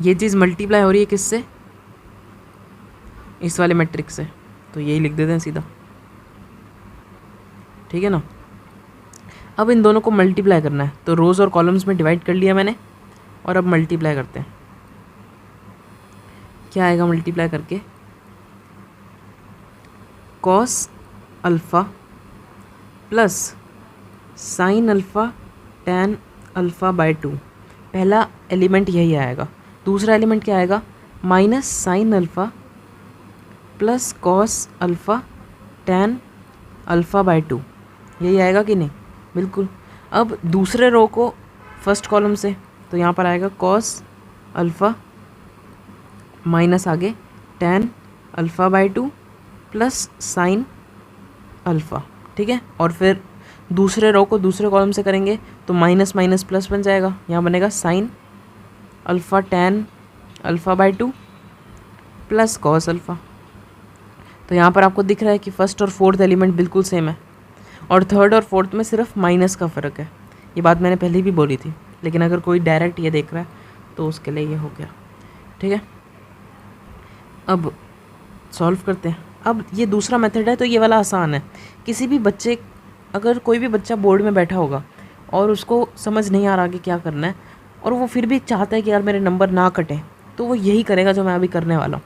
ये चीज़ मल्टीप्लाई हो रही है किससे, इस वाले मैट्रिक्स से, तो यही लिख देते हैं सीधा, ठीक है ना। अब इन दोनों को मल्टीप्लाई करना है, तो रोज़ और कॉलम्स में डिवाइड कर लिया मैंने, और अब मल्टीप्लाई करते हैं। क्या आएगा मल्टीप्लाई करके, cos alpha plus sine alpha tan alpha by 2, पहला एलिमेंट यही आएगा। दूसरा एलिमेंट क्या आएगा, minus sine alpha plus cos alpha tan alpha by 2, यही आएगा कि नहीं, बिल्कुल। अब दूसरे रो को फर्स्ट कॉलम से, तो यहाँ पर आएगा कॉस अल्फ़ा माइनस आगे tan alpha by 2 plus sine alpha, ठीक है। और फिर दूसरे रो को दूसरे कॉलम से करेंगे तो माइनस माइनस प्लस बन जाएगा, यहाँ बनेगा sine alpha tan alpha by 2 plus cos alpha. तो यहाँ पर आपको दिख रहा है कि फर्स्ट और फोर्थ एलिमेंट बिल्कुल सेम है, और थर्ड और फोर्थ में सिर्फ माइनस का फ़र्क है। ये बात मैंने पहले भी बोली थी, लेकिन अगर कोई डायरेक्ट ये देख रहा है तो उसके लिए ये हो गया, ठीक है। अब सॉल्व करते हैं। अब ये दूसरा मेथड है तो ये वाला आसान है। किसी भी बच्चे, अगर कोई भी बच्चा बोर्ड में बैठा होगा और उसको समझ नहीं आ रहा कि क्या करना है, और वो फिर भी चाहता है कि यार मेरे नंबर ना कटें, तो वो यही करेगा जो मैं अभी करने वाला हूँ।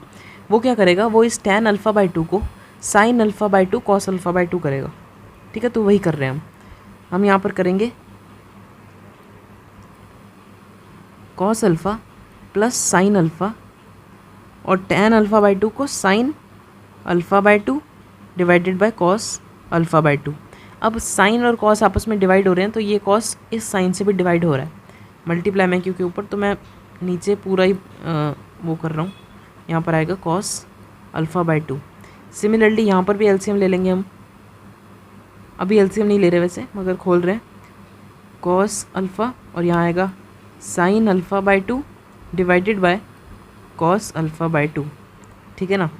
वो क्या करेगा, वो इस tan अल्फ़ा बाई 2 को sign alpha by 2 cos alpha by 2 करेगा, ठीक है। तो वही कर रहे हैं हम यहाँ पर करेंगे cos alpha plus sine alpha, और tan अल्फ़ा बाई 2 को sign alpha by 2 divided by cos alpha by 2। अब साइन और कॉस आपस में डिवाइड हो रहे हैं, तो ये कॉस इस साइन से भी डिवाइड हो रहा है, मल्टीप्लाई में क्योंकि ऊपर, तो मैं नीचे पूरा ही वो कर रहा हूँ। यहाँ पर आएगा कॉस अल्फ़ा बाई 2। सिमिलरली यहाँ पर भी एलसीएम ले लेंगे हम, अभी एलसीएम नहीं ले रहे वैसे, मगर खोल रहे हैं कॉस अल्फ़ा, और यहाँ आएगा sign alpha by 2 divided by cos alpha by 2, ठीक है ना।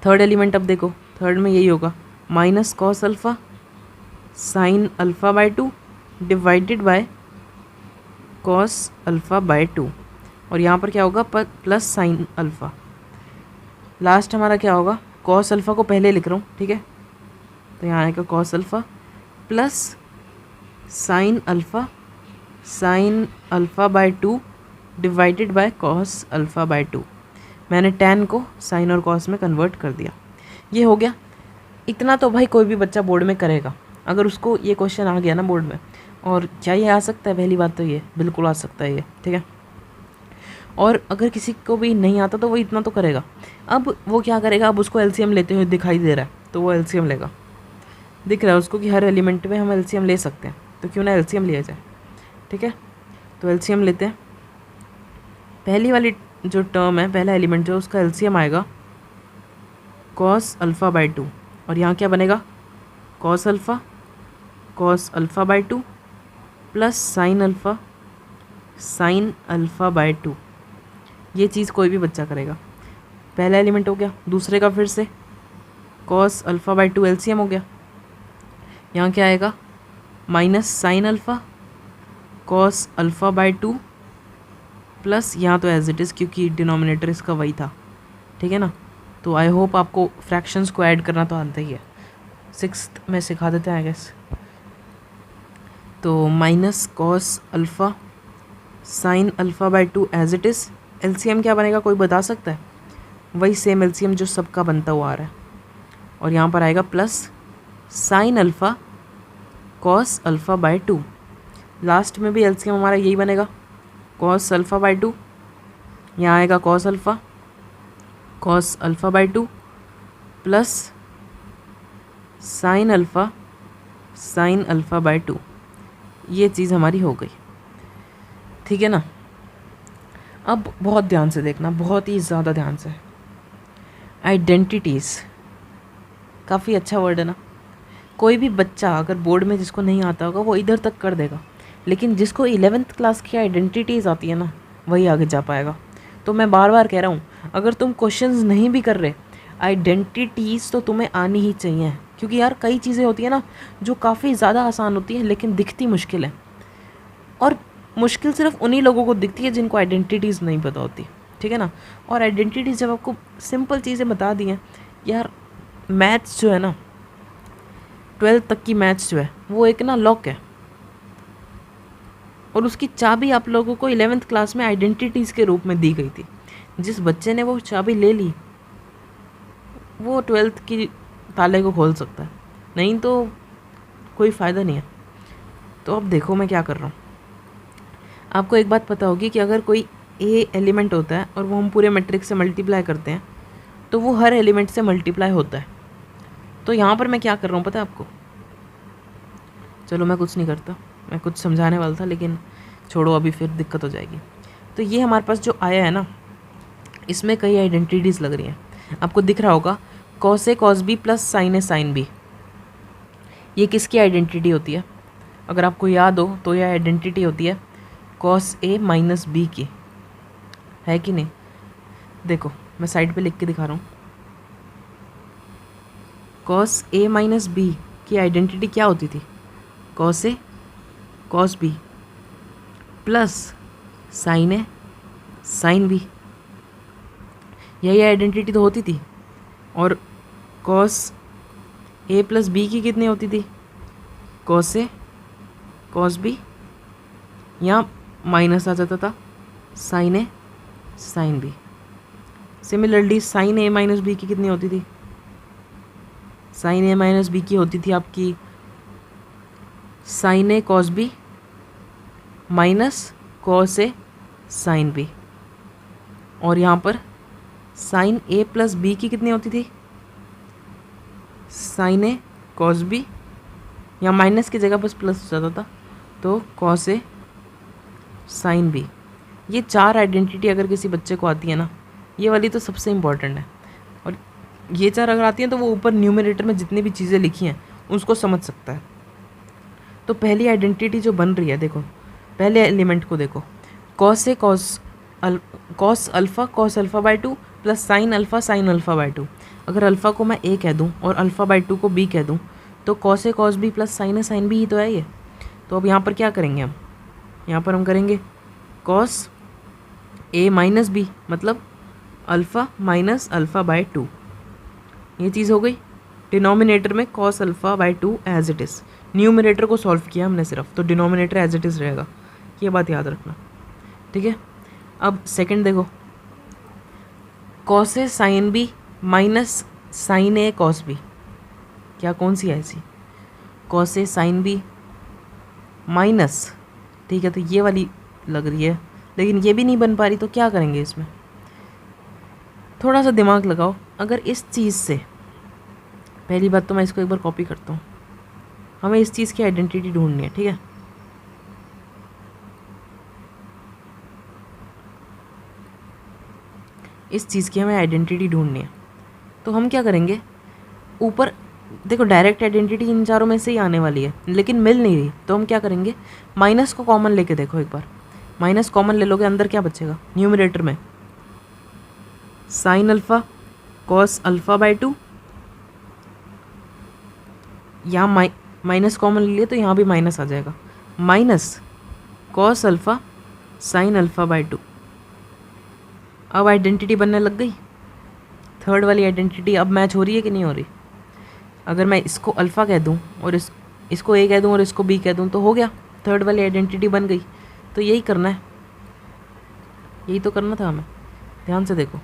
थर्ड एलिमेंट अब देखो, थर्ड में यही होगा minus cos alpha sine alpha by 2 divided by cos alpha by 2, और यहाँ पर क्या होगा प्लस साइन अल्फ़ा। लास्ट हमारा क्या होगा, कॉस अल्फ़ा को पहले लिख रहा हूँ, ठीक है। तो यहाँ आएगा cos alpha plus sign alpha by 2 divided by cos alpha by 2। मैंने tan को साइन और कॉस में कन्वर्ट कर दिया, ये हो गया। इतना तो भाई कोई भी बच्चा बोर्ड में करेगा, अगर उसको ये क्वेश्चन आ गया ना बोर्ड में, और क्या ये आ सकता है, पहली बात तो ये बिल्कुल आ सकता है ये, ठीक है। और अगर किसी को भी नहीं आता तो वो इतना तो करेगा। अब वो क्या करेगा, अब उसको एलसीएम लेते हुए दिखाई दे रहा है, तो वो एलसीएम लेगा, दिख रहा है उसको कि हर एलिमेंट में हम एलसीएम ले सकते हैं, तो क्यों ना एलसीएम लिया जाए, ठीक है। तो एलसीएम लेते हैं। पहली वाली जो टर्म है, पहला एलिमेंट जो, उसका एलसीएम आएगा कॉस अल्फ़ा बाई 2, और यहाँ क्या बनेगा cos alpha by 2 plus sign alpha by 2। ये चीज़ कोई भी बच्चा करेगा। पहला एलिमेंट हो गया, दूसरे का फिर से cos alpha by to LCM हो गया। यहाँ क्या आएगा, minus sine alpha cos alpha by two plus यहाँ तो एज इट इज़ क्योंकि डिनोमिनेटर इसका वही था, ठीक है ना। तो आई होप आपको फ्रैक्शंस को ऐड करना तो आता ही है, 6th में सिखा देते हैं आई गेस। तो minus cos alpha sine alpha by two as it is. LCM क्या बनेगा कोई बता सकता है? वही सेम एलसीएम जो सबका बनता हुआ आ रहा है। और यहाँ पर आएगा plus sine alpha cos alpha by to. Last में भी एलसीएम हमारा यही बनेगा, कॉस अल्फ़ा बाई टू। यहाँ आएगा cos alpha by two plus sign alpha by two. ये चीज़ हमारी हो गई, ठीक है ना। अब बहुत ध्यान से देखना, बहुत ही ज़्यादा ध्यान से। आइडेंटिटीज़ काफ़ी अच्छा वर्ड है ना। कोई भी बच्चा अगर बोर्ड में जिसको नहीं आता होगा वो इधर तक कर देगा, लेकिन जिसको 11th क्लास की आइडेंटिटीज़ आती है ना वही आगे जा पाएगा। तो मैं बार बार कह रहा हूँ, अगर तुम क्वेश्चंस नहीं भी कर रहे, आइडेंटिटीज़ तो तुम्हें आनी ही चाहिए, क्योंकि यार कई चीज़ें होती हैं ना जो काफ़ी ज़्यादा आसान होती हैं लेकिन दिखती मुश्किल है। और मुश्किल सिर्फ उन्हीं लोगों को दिखती है जिनको आइडेंटिटीज़ नहीं पता होती, ठीक है ना। और आइडेंटिटीज़ जब आपको सिंपल चीज़ें बता दी हैं, यार मैथ्स जो है ना, 12th तक की मैथ्स जो है वो एक ना लॉक है, और उसकी चाबी आप लोगों को 11th क्लास में आइडेंटिटीज़ के रूप में दी गई थी। जिस बच्चे ने वो चाबी ले ली वो 12th की ताले को खोल सकता है, नहीं तो कोई फ़ायदा नहीं है। तो अब देखो मैं क्या कर रहा हूँ। आपको एक बात पता होगी कि अगर कोई ए एलिमेंट होता है और वो हम पूरे मैट्रिक्स से मल्टीप्लाई करते हैं तो वो हर एलिमेंट से मल्टीप्लाई होता है। तो यहाँ पर मैं क्या कर रहा हूँ पता है आपको? चलो मैं कुछ नहीं करता, मैं कुछ समझाने वाला था लेकिन छोड़ो, अभी फिर दिक्कत हो जाएगी। तो ये हमारे पास जो आया है ना, इसमें कई आइडेंटिटीज़ लग रही हैं। आपको दिख रहा होगा cos A cos B plus sign A sine B. ये किसकी आइडेंटिटी होती है? अगर आपको याद हो तो यह आइडेंटिटी होती है कॉस ए माइनस बी की, है कि नहीं? देखो मैं साइड पे लिख के दिखा रहा हूँ। कॉस ए माइनस बी की आइडेंटिटी क्या होती थी? Cos A cos B plus sign A sine B. यही आइडेंटिटी तो होती थी। और कॉस ए प्लस बी की कितनी होती थी? कॉस ए कॉस बी, यहाँ माइनस आ जाता था साइन ए साइन बी। सिमिलरली साइन ए माइनस बी की कितनी होती थी? साइन ए माइनस बी की होती थी आपकी sign A cos B minus cos A sine B. और यहाँ पर साइन ए प्लस बी की कितनी होती थी? साइन ए कॉस बी, यहाँ माइनस की जगह बस प्लस हो जाता था, तो कॉस ए साइन बी। ये 4 आइडेंटिटी अगर किसी बच्चे को आती है ना, ये वाली तो सबसे इम्पॉर्टेंट है। और ये 4 अगर आती हैं तो वो ऊपर न्यूमरेटर में जितनी भी चीज़ें लिखी हैं उसको समझ सकता है। तो पहली आइडेंटिटी जो बन रही है, देखो पहले एलिमेंट को देखो, cos A cos alpha by two plus sign alpha by to. अगर अल्फ़ा को मैं ए कह दूँ और अल्फ़ा बाई टू को बी कह दूँ तो cos A cos B plus sign A sine B ही तो है ये। तो अब यहाँ पर क्या करेंगे हम? यहाँ पर हम करेंगे कॉस ए माइनस बी, मतलब alpha minus alpha by two. ये चीज़ हो गई। डिनोमिनेटर में cos alpha by two as it is, numerator को सॉल्व किया हमने सिर्फ, तो डिनोमिनेटर एज इट इज़ रहेगा, ये बात याद रखना, ठीक है। अब सेकंड देखो, cos A sine B minus sign A cos B. क्या कौन सी है ऐसी? Cos A sine B minus, ठीक है, तो ये वाली लग रही है, लेकिन ये भी नहीं बन पा रही, तो क्या करेंगे इसमें? थोड़ा सा दिमाग लगाओ। अगर इस चीज़ से, पहली बात तो मैं इसको एक बार कॉपी करता हूँ, हमें इस चीज़ की आइडेंटिटी ढूंढनी है, ठीक है। इस चीज़ की हमें आइडेंटिटी ढूंढनी है, तो हम क्या करेंगे? ऊपर देखो डायरेक्ट आइडेंटिटी इन चारों में से ही आने वाली है, लेकिन मिल नहीं रही, तो हम क्या करेंगे? माइनस को कॉमन लेके देखो एक बार। माइनस कॉमन ले लोगे, अंदर क्या बचेगा? न्यूमरेटर में sine alpha cos alpha by 2, यहाँ माइनस कॉमन ले लिए तो यहाँ भी माइनस आ जाएगा, minus cos alpha sine alpha by 2। अब आइडेंटिटी बनने लग गई, थर्ड वाली आइडेंटिटी अब मैच हो रही है कि नहीं हो रही। अगर मैं इसको अल्फ़ा कह दूँ और इसको ए कह दूँ और इसको बी कह दूँ तो हो गया, थर्ड वाली आइडेंटिटी बन गई। तो यही करना है, यही तो करना था हमें। ध्यान से देखो,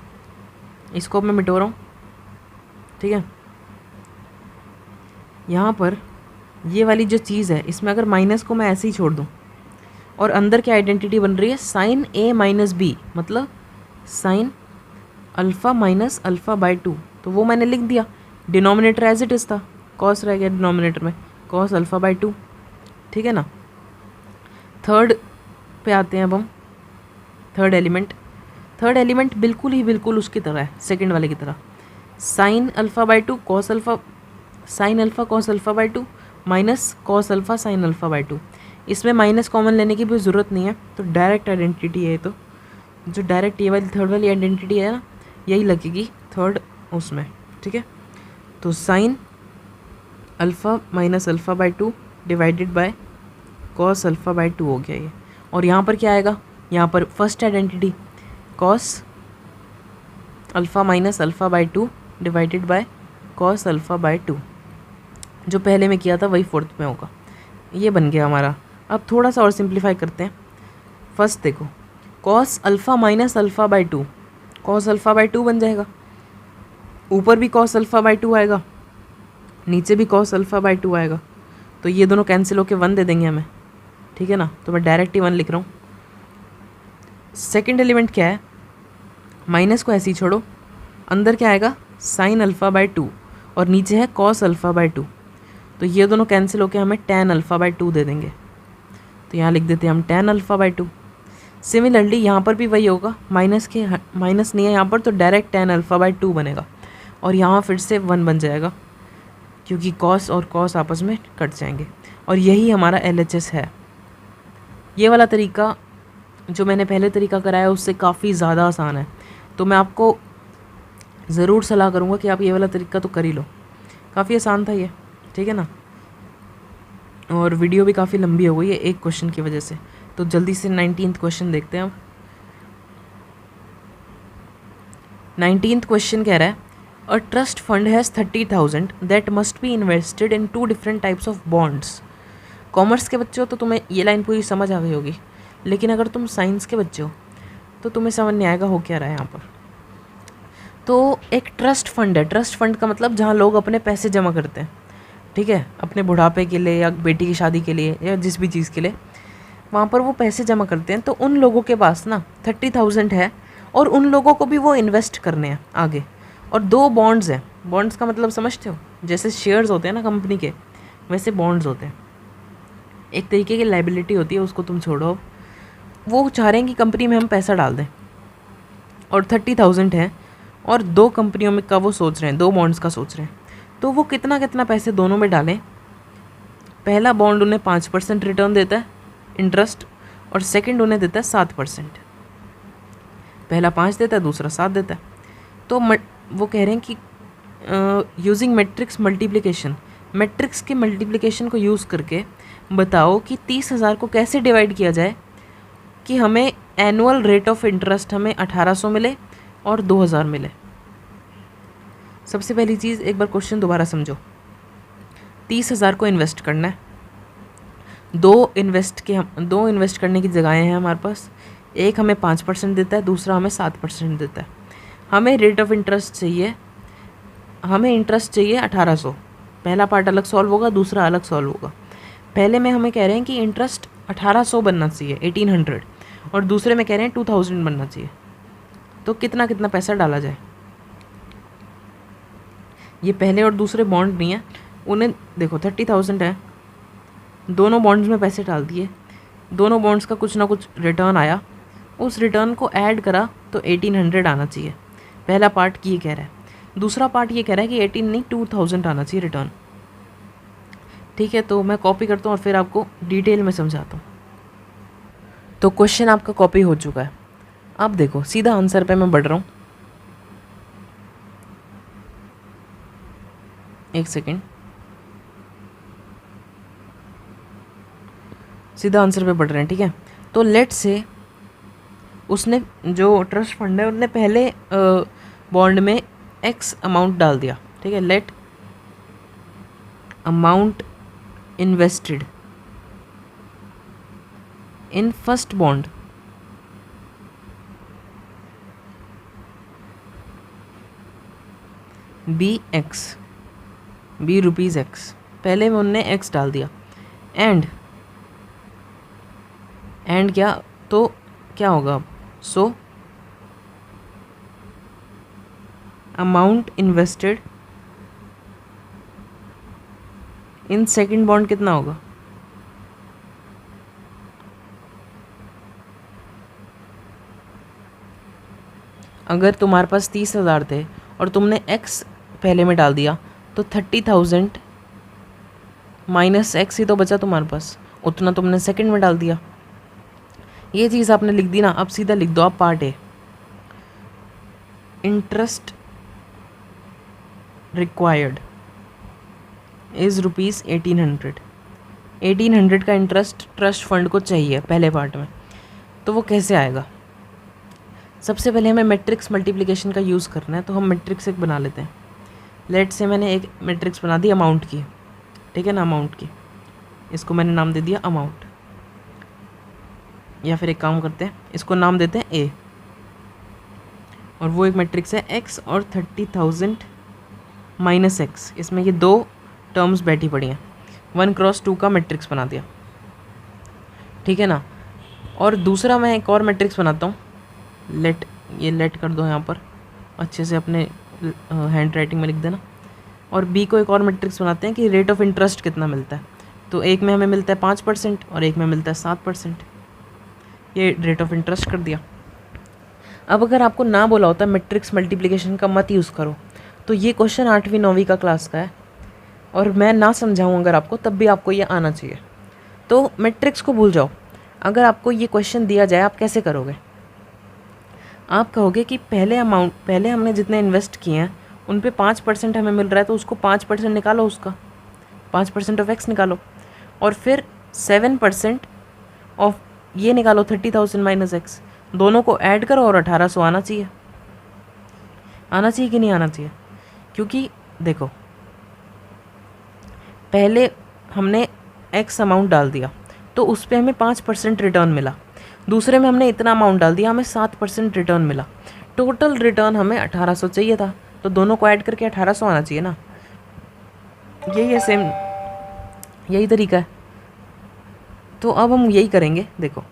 इसको अब मैं मिटो रहा हूँ, ठीक है। यहाँ पर ये वाली जो चीज़ है इसमें अगर माइनस को मैं ऐसे ही छोड़ दूँ और अंदर क्या आइडेंटिटी बन रही है, साइन ए माइनस बी, मतलब sine alpha minus alpha by 2। तो वो मैंने लिख दिया, डिनोमिनेटर एज इट इज़ था, कॉस रह गया डिनोमिनेटर में, कॉस अल्फ़ा बाई 2, ठीक है ना। थर्ड पे आते हैं अब हम, थर्ड एलिमेंट बिल्कुल उसकी तरह है, सेकंड वाले की तरह, sign alpha by 2 cos alpha sine alpha cos alpha by 2 minus cos alpha sine alpha by 2। इसमें माइनस कॉमन लेने की भी ज़रूरत नहीं है, तो डायरेक्ट आइडेंटिटी है। तो जो डायरेक्ट ये वाली थर्ड वाली आइडेंटिटी है ना, यही लगेगी थर्ड उसमें, ठीक है। तो sine alpha minus alpha by 2 divided by cos alpha by 2 हो गया ये। और यहाँ पर क्या आएगा, यहाँ पर first identity cos alpha minus alpha by 2 divided by cos alpha by 2, जो पहले में किया था वही फोर्थ में होगा। ये बन गया हमारा। अब थोड़ा सा और सिंप्लीफाई करते हैं। फर्स्ट देखो, cos alpha minus alpha by 2, cos alpha by 2 बन जाएगा, ऊपर भी कॉस अल्फ़ा बाई 2 आएगा, नीचे भी कॉस अल्फ़ा बाई 2 आएगा। तो ये दोनों कैंसिल होकर 1 दे देंगे हमें, ठीक है ना। तो मैं डायरेक्ट ही 1 लिख रहा हूँ। सेकेंड एलिमेंट क्या है, माइनस को ऐसे ही छोड़ो, अंदर क्या आएगा, साइन अल्फ़ा बाई 2 और नीचे है कॉस अल्फ़ा बाई 2। तो ये दोनों कैंसिल होकर हमें टैन अल्फ़ा बाई 2 दे देंगे। तो यहाँ लिख देते हैं हम टैन अल्फ़ा बाई 2। सिमिलरली यहाँ पर भी वही होगा, माइनस नहीं है यहाँ पर, तो डायरेक्ट टैन अल्फ़ा बाई 2 बनेगा और यहाँ फिर से 1 बन जाएगा, क्योंकि कॉस और कॉस आपस में कट जाएंगे। और यही हमारा LHS है। ये वाला तरीका जो मैंने पहले तरीका कराया उससे काफ़ी ज़्यादा आसान है, तो मैं आपको ज़रूर सलाह करूँगा कि आप ये वाला तरीका तो कर ही लो। काफ़ी आसान था ये, ठीक है ना। और वीडियो भी काफ़ी लंबी हो गई है एक क्वेश्चन की वजह से। तो जल्दी से 19th क्वेश्चन देखते हैं अब। 19th क्वेश्चन कह रहा है, a trust fund has 30,000 that must be invested in 2 different types of bonds. Commerce के बच्चे हो तो तुम्हें ये लाइन पूरी समझ आ गई होगी, लेकिन अगर तुम साइंस के बच्चे हो तो तुम्हें समझ नहीं आएगा हो क्या रहा है यहाँ पर। तो एक ट्रस्ट फंड है, ट्रस्ट फंड का मतलब जहाँ लोग अपने पैसे जमा करते हैं, ठीक है, अपने बुढ़ापे के लिए या बेटी की शादी के लिए या जिस भी चीज़ के लिए वहाँ पर वो पैसे जमा करते हैं। तो उन लोगों के पास ना 30,000 है और उन लोगों को भी वो इन्वेस्ट करने हैं आगे। और 2 बॉन्ड्स हैं, बॉन्ड्स का मतलब समझते हो, जैसे शेयर्स होते हैं ना कंपनी के, वैसे बॉन्ड्स होते हैं। एक तरीके की लाइबिलिटी होती है, उसको तुम छोड़ो। अब वो चाह रहे हैं कि कंपनी में हम पैसा डाल दें और 30,000 है और 2 कंपनियों में का वो सोच रहे हैं, 2 बॉन्ड्स का सोच रहे हैं। तो वो कितना कितना पैसे दोनों में डालें। पहला बॉन्ड उन्हें 5% रिटर्न देता है इंटरेस्ट और सेकंड उन्हें देता है 7%। पहला 5 देता है, दूसरा 7 देता है। तो वो कह रहे हैं कि यूजिंग मैट्रिक्स मल्टीप्लिकेशन, मैट्रिक्स के मल्टीप्लिकेशन को यूज़ करके बताओ कि 30,000 को कैसे डिवाइड किया जाए कि हमें एनुअल रेट ऑफ इंटरेस्ट हमें 1800 मिले और 2000 मिले। सबसे पहली चीज़, एक बार क्वेश्चन दोबारा समझो। 30,000 को इन्वेस्ट करना है, 2 इन्वेस्ट करने की जगहें हैं हमारे पास। एक हमें 5% देता है, दूसरा हमें 7% देता है। हमें रेट ऑफ इंटरेस्ट चाहिए, हमें इंटरेस्ट चाहिए 1800। पहला पार्ट अलग सॉल्व होगा, दूसरा अलग सॉल्व होगा। पहले में हमें कह रहे हैं कि इंटरेस्ट 1800 बनना चाहिए, 1800, और दूसरे में कह रहे हैं 2000 बनना चाहिए। तो कितना कितना पैसा डाला जाए। ये पहले और दूसरे बॉन्ड नहीं है, उन्हें देखो 30,000 है, दोनों बॉन्ड्स में पैसे डाल दिए, दोनों बॉन्ड्स का कुछ ना कुछ रिटर्न आया, उस रिटर्न को ऐड करा तो 1800 आना चाहिए। पहला पार्ट ये कह रहा है, दूसरा पार्ट ये कह रहा है कि 18 नहीं 2000 आना चाहिए रिटर्न। ठीक है, तो मैं कॉपी करता हूँ और फिर आपको डिटेल में समझाता हूँ। तो क्वेश्चन आपका कॉपी हो चुका है। अब देखो सीधा आंसर पे मैं बढ़ रहा हूँ। एक सेकेंड, सीधा आंसर पे पढ़ रहे हैं, ठीक है। तो लेट से उसने, जो ट्रस्ट फंड है, उसने पहले बॉन्ड में एक्स अमाउंट डाल दिया, ठीक है। Let amount invested in first bond be X, be rupees X, पहले में उनने एक्स डाल दिया। एंड क्या, तो क्या होगा अब, so amount invested in second bond कितना होगा, अगर तुम्हारे पास 30,000 थे और तुमने एक्स पहले में डाल दिया तो 30,000 माइनस एक्स ही तो बचा तुम्हारे पास, उतना तुमने सेकंड में डाल दिया। ये चीज़ आपने लिख दी ना, अब सीधा लिख दो आप part A, interest required is rupees 1800। 1800 का इंटरेस्ट ट्रस्ट फंड को चाहिए पहले पार्ट में। तो वो कैसे आएगा, सबसे पहले हमें मैट्रिक्स मल्टीप्लिकेशन का यूज़ करना है, तो हम मैट्रिक्स एक बना लेते हैं। लेट से मैंने एक मैट्रिक्स बना दी अमाउंट की, ठीक है ना, अमाउंट की, इसको मैंने नाम दे दिया अमाउंट, या फिर एक काम करते हैं, इसको नाम देते हैं ए, और वो एक मैट्रिक्स है एक्स और 30,000 माइनस एक्स, इसमें ये दो टर्म्स बैठी पड़ी हैं, 1x2 का मैट्रिक्स बना दिया, ठीक है ना। और दूसरा मैं एक और मैट्रिक्स बनाता हूँ, लेट, ये लेट कर दो यहाँ पर, अच्छे से अपने हैंड राइटिंग में लिख देना। और बी को एक और मैट्रिक्स बनाते हैं कि रेट ऑफ इंटरेस्ट कितना मिलता है, तो एक में हमें मिलता है 5% और एक में मिलता है 7%, ये रेट ऑफ इंटरेस्ट कर दिया। अब अगर आपको ना बोला होता मैट्रिक्स मल्टीप्लिकेशन का मत यूज़ करो, तो ये क्वेश्चन 8वीं 9वीं का क्लास का है, और मैं ना समझाऊँ अगर आपको, तब भी आपको ये आना चाहिए। तो मैट्रिक्स को भूल जाओ, अगर आपको ये क्वेश्चन दिया जाए आप कैसे करोगे, आप कहोगे कि पहले हमने जितने इन्वेस्ट किए हैं उन पे 5% हमें मिल रहा है, तो उसको 5% निकालो, उसका 5% ऑफ एक्स निकालो, और फिर 7% ऑफ ये निकालो 30,000 माइनस एक्स, दोनों को ऐड करो और 1800 आना चाहिए कि नहीं आना चाहिए। क्योंकि देखो, पहले हमने एक्स अमाउंट डाल दिया तो उस पर हमें 5% रिटर्न मिला, दूसरे में हमने इतना अमाउंट डाल दिया, हमें 7% रिटर्न मिला, टोटल रिटर्न हमें 1800 चाहिए था, तो दोनों को ऐड करके 1800 आना चाहिए ना। यही है, सेम यही तरीका है। तो अब हम यही करेंगे। देखो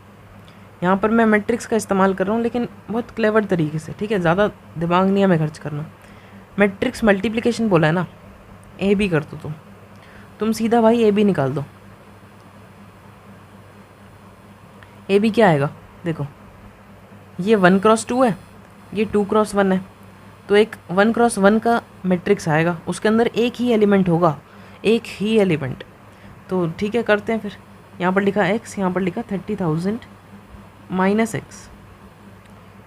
यहाँ पर मैं मैट्रिक्स का इस्तेमाल कर रहा हूँ, लेकिन बहुत क्लेवर तरीके से, ठीक है, ज़्यादा दिमाग नहीं हमें खर्च करना। मैट्रिक्स मल्टीप्लिकेशन बोला है ना, ए बी कर दो तुम सीधा भाई ए बी निकाल दो। ए बी क्या आएगा, देखो ये 1x2 है, ये 2x1 है, तो एक 1x1 का मैट्रिक्स आएगा, उसके अंदर एक ही एलिमेंट होगा, एक ही एलिमेंट। तो ठीक है, करते हैं फिर। यहाँ पर लिखा x, यहाँ पर लिखा 30,000 माइनस एक्स,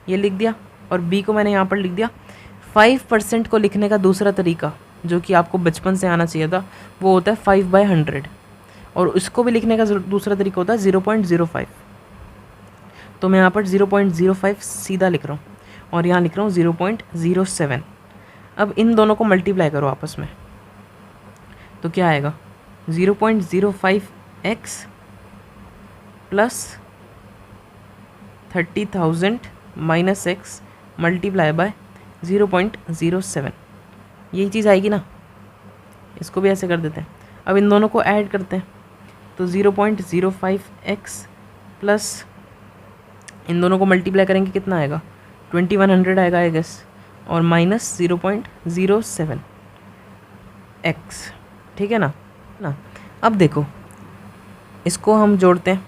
ये लिख दिया, और b को मैंने यहाँ पर लिख दिया। 5% को लिखने का दूसरा तरीका जो कि आपको बचपन से आना चाहिए था, वो होता है 5/100, और उसको भी लिखने का दूसरा तरीका होता है 0.05। तो मैं यहाँ पर 0.05 सीधा लिख रहा हूँ, और यहाँ लिख रहा हूँ 0.07। अब इन दोनों को मल्टीप्लाई करो आपस में, तो क्या आएगा, 0.05x plus 30,000 minus x multiply by 0.07, यही चीज़ आएगी ना। इसको भी ऐसे कर देते हैं। अब इन दोनों को ऐड करते हैं, तो 0.05x प्लस इन दोनों को मल्टीप्लाई करेंगे, कितना आएगा, 2100 आएगा आई गेस, और माइनस 0.07x, ठीक है ना। अब देखो इसको हम जोड़ते हैं,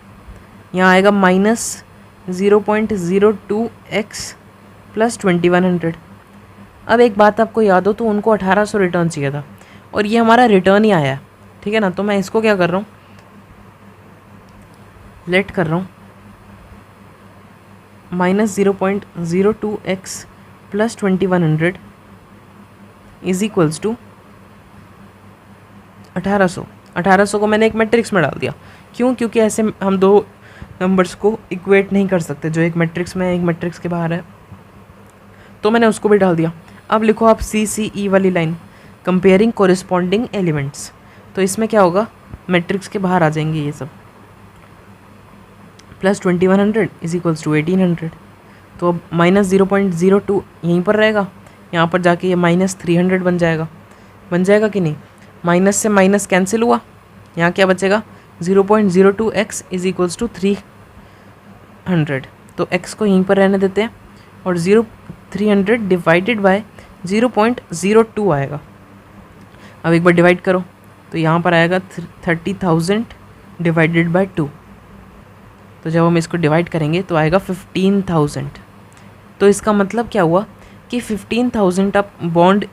यहाँ आएगा माइनस 0.02x प्लस 2100। अब एक बात आपको याद हो तो उनको 1800 रिटर्न चाहिए था, और ये हमारा रिटर्न ही आया है, ठीक है ना। तो मैं इसको क्या कर रहा हूँ, लेट कर रहा हूँ minus 0.02x plus 2100 is equals to 1800 को मैंने एक मैट्रिक्स में डाल दिया। क्यों? क्योंकि ऐसे हम दो नंबर्स को इक्वेट नहीं कर सकते, जो एक मैट्रिक्स में एक मैट्रिक्स के बाहर है, तो मैंने उसको भी डाल दिया। अब लिखो आप CCE वाली लाइन, कंपेयरिंग कोरिस्पॉन्डिंग एलिमेंट्स। तो इसमें क्या होगा, मैट्रिक्स के बाहर आ जाएंगे ये सब। Plus 2100 is equals to 1800। तो अब -0.02 यहीं पर रहेगा, यहाँ पर जाके ये -300 बन जाएगा कि नहीं? माइनस से माइनस कैंसिल हुआ, यहाँ क्या बचेगा, 0.02x इज इक्वल्स टू 300। तो x को यहीं पर रहने देते हैं और 300 डिवाइडेड बाय 0.02 आएगा। अब एक बार डिवाइड करो तो यहाँ पर आएगा 30,000 डिवाइडेड बाय 2। तो जब हम इसको डिवाइड करेंगे तो आएगा 15,000। तो इसका मतलब क्या हुआ कि 15,000 आप बॉन्ड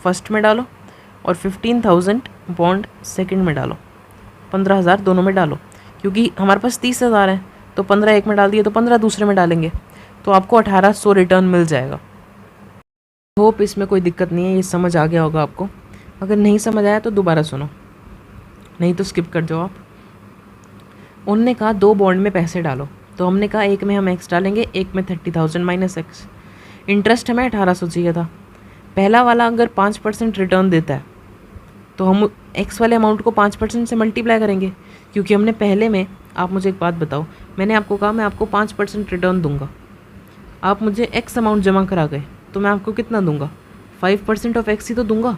फर्स्ट में डालो और 15,000 बॉन्ड सेकंड में डालो, 15,000 दोनों में डालो, क्योंकि हमारे पास 30,000 है, तो 15 एक में डाल दिए तो 15 दूसरे में डालेंगे, तो आपको 1800 रिटर्न मिल जाएगा। होप इसमें कोई दिक्कत नहीं है, ये समझ आ गया होगा आपको। अगर नहीं समझ आया तो दोबारा सुनो, नहीं तो स्किप कर जाओ आप। उनने कहा 2 बॉन्ड में पैसे डालो, तो हमने कहा एक में हम x डालेंगे, एक में 30,000 माइनस x। इंटरेस्ट हमें 1800 चाहिए था। पहला वाला अगर 5% रिटर्न देता है तो हम x वाले अमाउंट को 5% से मल्टीप्लाई करेंगे, क्योंकि हमने पहले में, आप मुझे एक बात बताओ, मैंने आपको कहा मैं आपको 5% रिटर्न दूंगा, आप मुझे x अमाउंट जमा करा गए, तो मैं आपको कितना दूंगा, 5% ऑफ x ही तो दूंगा,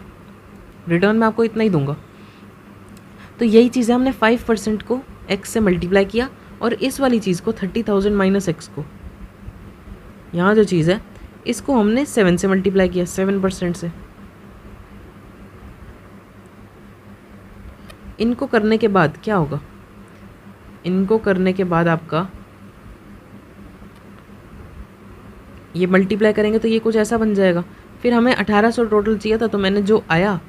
रिटर्न में आपको इतना ही दूंगा। तो यही चीज़ है, हमने 5% को x से मल्टीप्लाई किया और इस वाली चीज़ को 30,000 माइनस x को, यहाँ जो चीज़ है इसको हमने 7 से मल्टीप्लाई किया, 7% से। इनको करने के बाद क्या होगा, इनको करने के बाद आपका ये मल्टीप्लाई करेंगे तो ये कुछ ऐसा बन जाएगा। फिर हमें 1800 टोटल चाहिए था, तो मैंने जो आया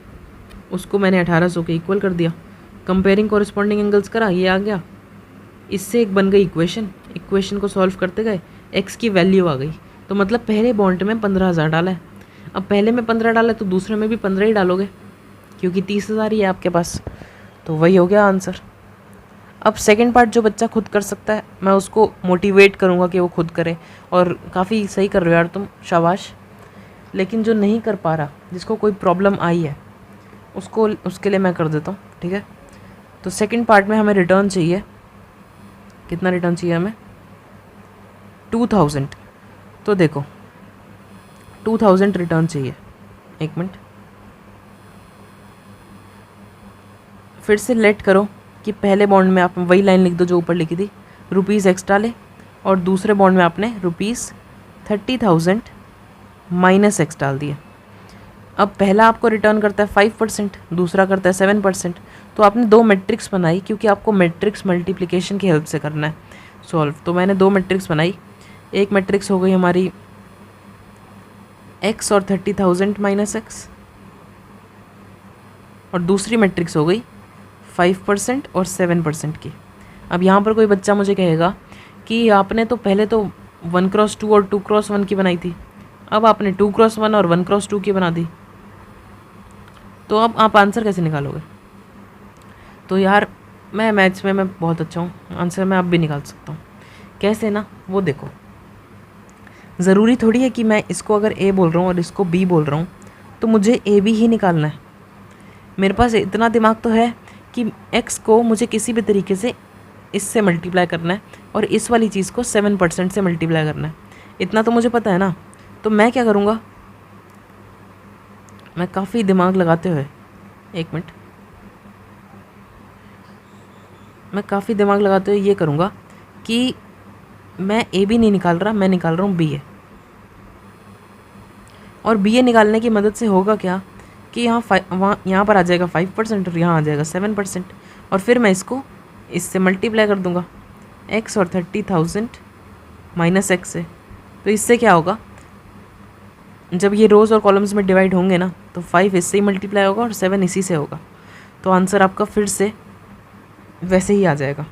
उसको मैंने 1800 के इक्वल कर दिया, कंपेयरिंग कोरिस्पॉन्डिंग एंगल्स करा, ये आ गया, इससे एक बन गई इक्वेशन। इक्वेशन को सॉल्व करते गए x की वैल्यू आ गई। तो मतलब पहले बॉन्ड में 15,000 डाला है, अब पहले में 15 डाला है तो दूसरे में भी 15 ही डालोगे, क्योंकि 30,000 ही है आपके पास। तो वही हो गया आंसर। अब सेकंड पार्ट जो बच्चा खुद कर सकता है, मैं उसको मोटिवेट करूँगा कि वो खुद करे, और काफ़ी सही कर रहे हो यार तुम, शाबाश। लेकिन जो नहीं कर पा रहा, जिसको कोई प्रॉब्लम आई है, उसके लिए मैं कर देता हूँ, ठीक है। तो सेकंड पार्ट में हमें रिटर्न चाहिए, कितना रिटर्न चाहिए हमें, 2000। तो देखो 2000 रिटर्न चाहिए, एक मिनट फिर से लेट करो कि पहले बॉन्ड में आप वही लाइन लिख दो जो ऊपर लिखी थी, ₹x डाले, और दूसरे बॉन्ड में आपने ₹30,000 माइनस x डाल दिए। अब पहला आपको रिटर्न करता है 5%, दूसरा करता है 7%। तो आपने 2 मैट्रिक्स बनाई, क्योंकि आपको मैट्रिक्स मल्टीप्लिकेशन की हेल्प से करना है सॉल्व। तो मैंने 2 मैट्रिक्स बनाई, एक मैट्रिक्स हो गई हमारी x और 30,000 माइनस x, और दूसरी मैट्रिक्स हो गई 5% और 7% की। अब यहाँ पर कोई बच्चा मुझे कहेगा कि आपने तो पहले तो 1x2 और 2x1 की बनाई थी, अब आपने 2x1 और 1x2 की बना दी, तो अब आप आंसर कैसे निकालोगे? तो यार मैं मैथ्स में मैं बहुत अच्छा हूँ, आंसर मैं अब भी निकाल सकता हूँ। कैसे ना, वो देखो, ज़रूरी थोड़ी है कि मैं इसको अगर a बोल रहा हूँ और इसको b बोल रहा हूँ तो मुझे AB ही निकालना है। मेरे पास इतना दिमाग तो है कि x को मुझे किसी भी तरीके से इससे मल्टीप्लाई करना है और इस वाली चीज़ को 7% से मल्टीप्लाई करना है, इतना तो मुझे पता है ना। तो मैं क्या करूँगा, मैं काफ़ी दिमाग लगाते हुए, एक मिनट, मैं काफ़ी दिमाग लगाते हुए ये करूँगा कि मैं AB नहीं निकाल रहा, मैं निकाल रहा हूँ BA। और BA निकालने की मदद से होगा क्या कि यहाँ पर आ जाएगा 5% और यहाँ आ जाएगा 7%, और फिर मैं इसको इससे मल्टीप्लाई कर दूँगा, x और 30,000 माइनस x से। तो इससे क्या होगा, जब ये रोज़ और कॉलम्स में डिवाइड होंगे ना, तो 5 इससे ही मल्टीप्लाई होगा और 7 इसी से होगा। तो आंसर आपका फिर से वैसे ही आ जाएगा।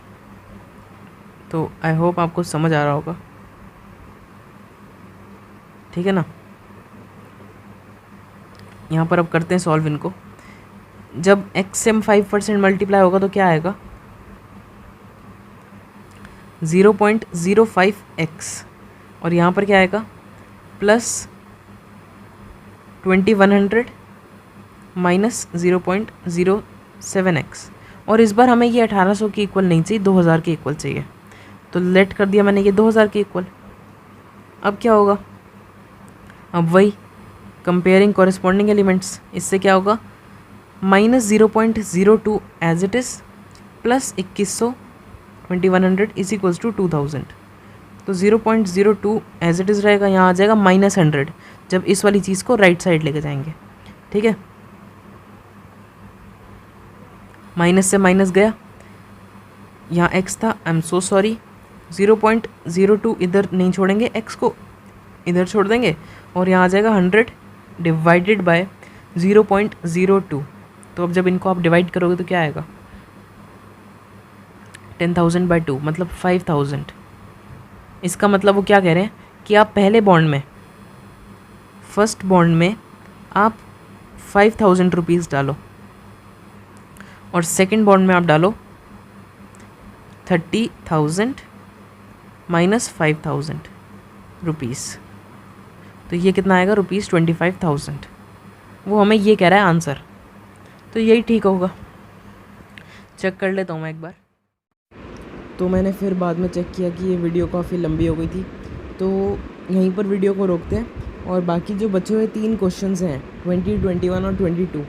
तो आई होप आपको समझ आ रहा होगा, ठीक है ना। यहाँ पर अब करते हैं सॉल्व इनको। जब x से 5% मल्टीप्लाई होगा तो क्या आएगा 0.05x और यहाँ पर क्या आएगा प्लस 2100 माइनस 0.07x और इस बार हमें ये 1800 के इक्वल नहीं चाहिए 2000 के इक्वल चाहिए तो लेट कर दिया मैंने ये 2000 के इक्वल। अब क्या होगा अब वही कंपेयरिंग कॉरेस्पॉन्डिंग एलिमेंट्स इससे क्या होगा minus 0.02 as it is plus 2100 2100 is equals to 2000 तो 0.02 एज इट इज़ रहेगा यहाँ आ जाएगा -100 जब इस वाली चीज़ को राइट साइड लेके जाएंगे। ठीक है माइनस से माइनस गया यहाँ x था आई एम सो सॉरी 0.02 इधर नहीं छोड़ेंगे x को इधर छोड़ देंगे और यहाँ आ जाएगा 100 डिवाइडेड बाय 0.02 तो अब जब इनको आप डिवाइड करोगे तो क्या आएगा 10,000 बाई 2 मतलब 5,000। इसका मतलब वो क्या कह रहे हैं कि आप पहले बॉन्ड में फर्स्ट बॉन्ड में आप 5,000 रुपीज़ डालो और सेकंड बॉन्ड में आप डालो 30,000 माइनस 5,000 रुपीज़ तो ये कितना आएगा ₹25,000। वो हमें ये कह रहा है आंसर तो यही ठीक होगा। चेक कर लेता हूँ मैं एक बार। तो मैंने फिर बाद में चेक किया कि ये वीडियो काफ़ी लंबी हो गई थी तो यहीं पर वीडियो को रोकते हैं और बाकी जो बचे हुए 3 क्वेश्चंस हैं 20, 21 और 22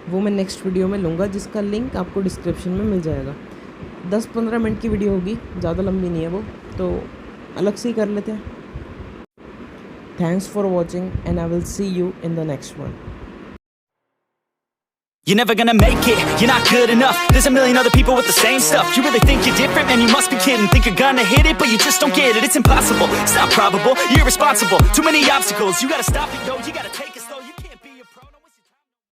वो मैं नेक्स्ट वीडियो में लूँगा जिसका लिंक आपको डिस्क्रिप्शन में मिल जाएगा। 10-15 मिनट की वीडियो होगी, ज़्यादा लंबी नहीं है वो, तो अलग से ही कर लेते हैं। Thanks for watching and I will see you in the next one. You're never gonna make it, you're not good enough. There's a million other people with the same stuff. You really think you're different? Man, you must be kidding. Think you're gonna hit it, but you just don't get it. It's impossible, it's not probable, you're irresponsible. Too many obstacles, you gotta stop it, yo, you gotta take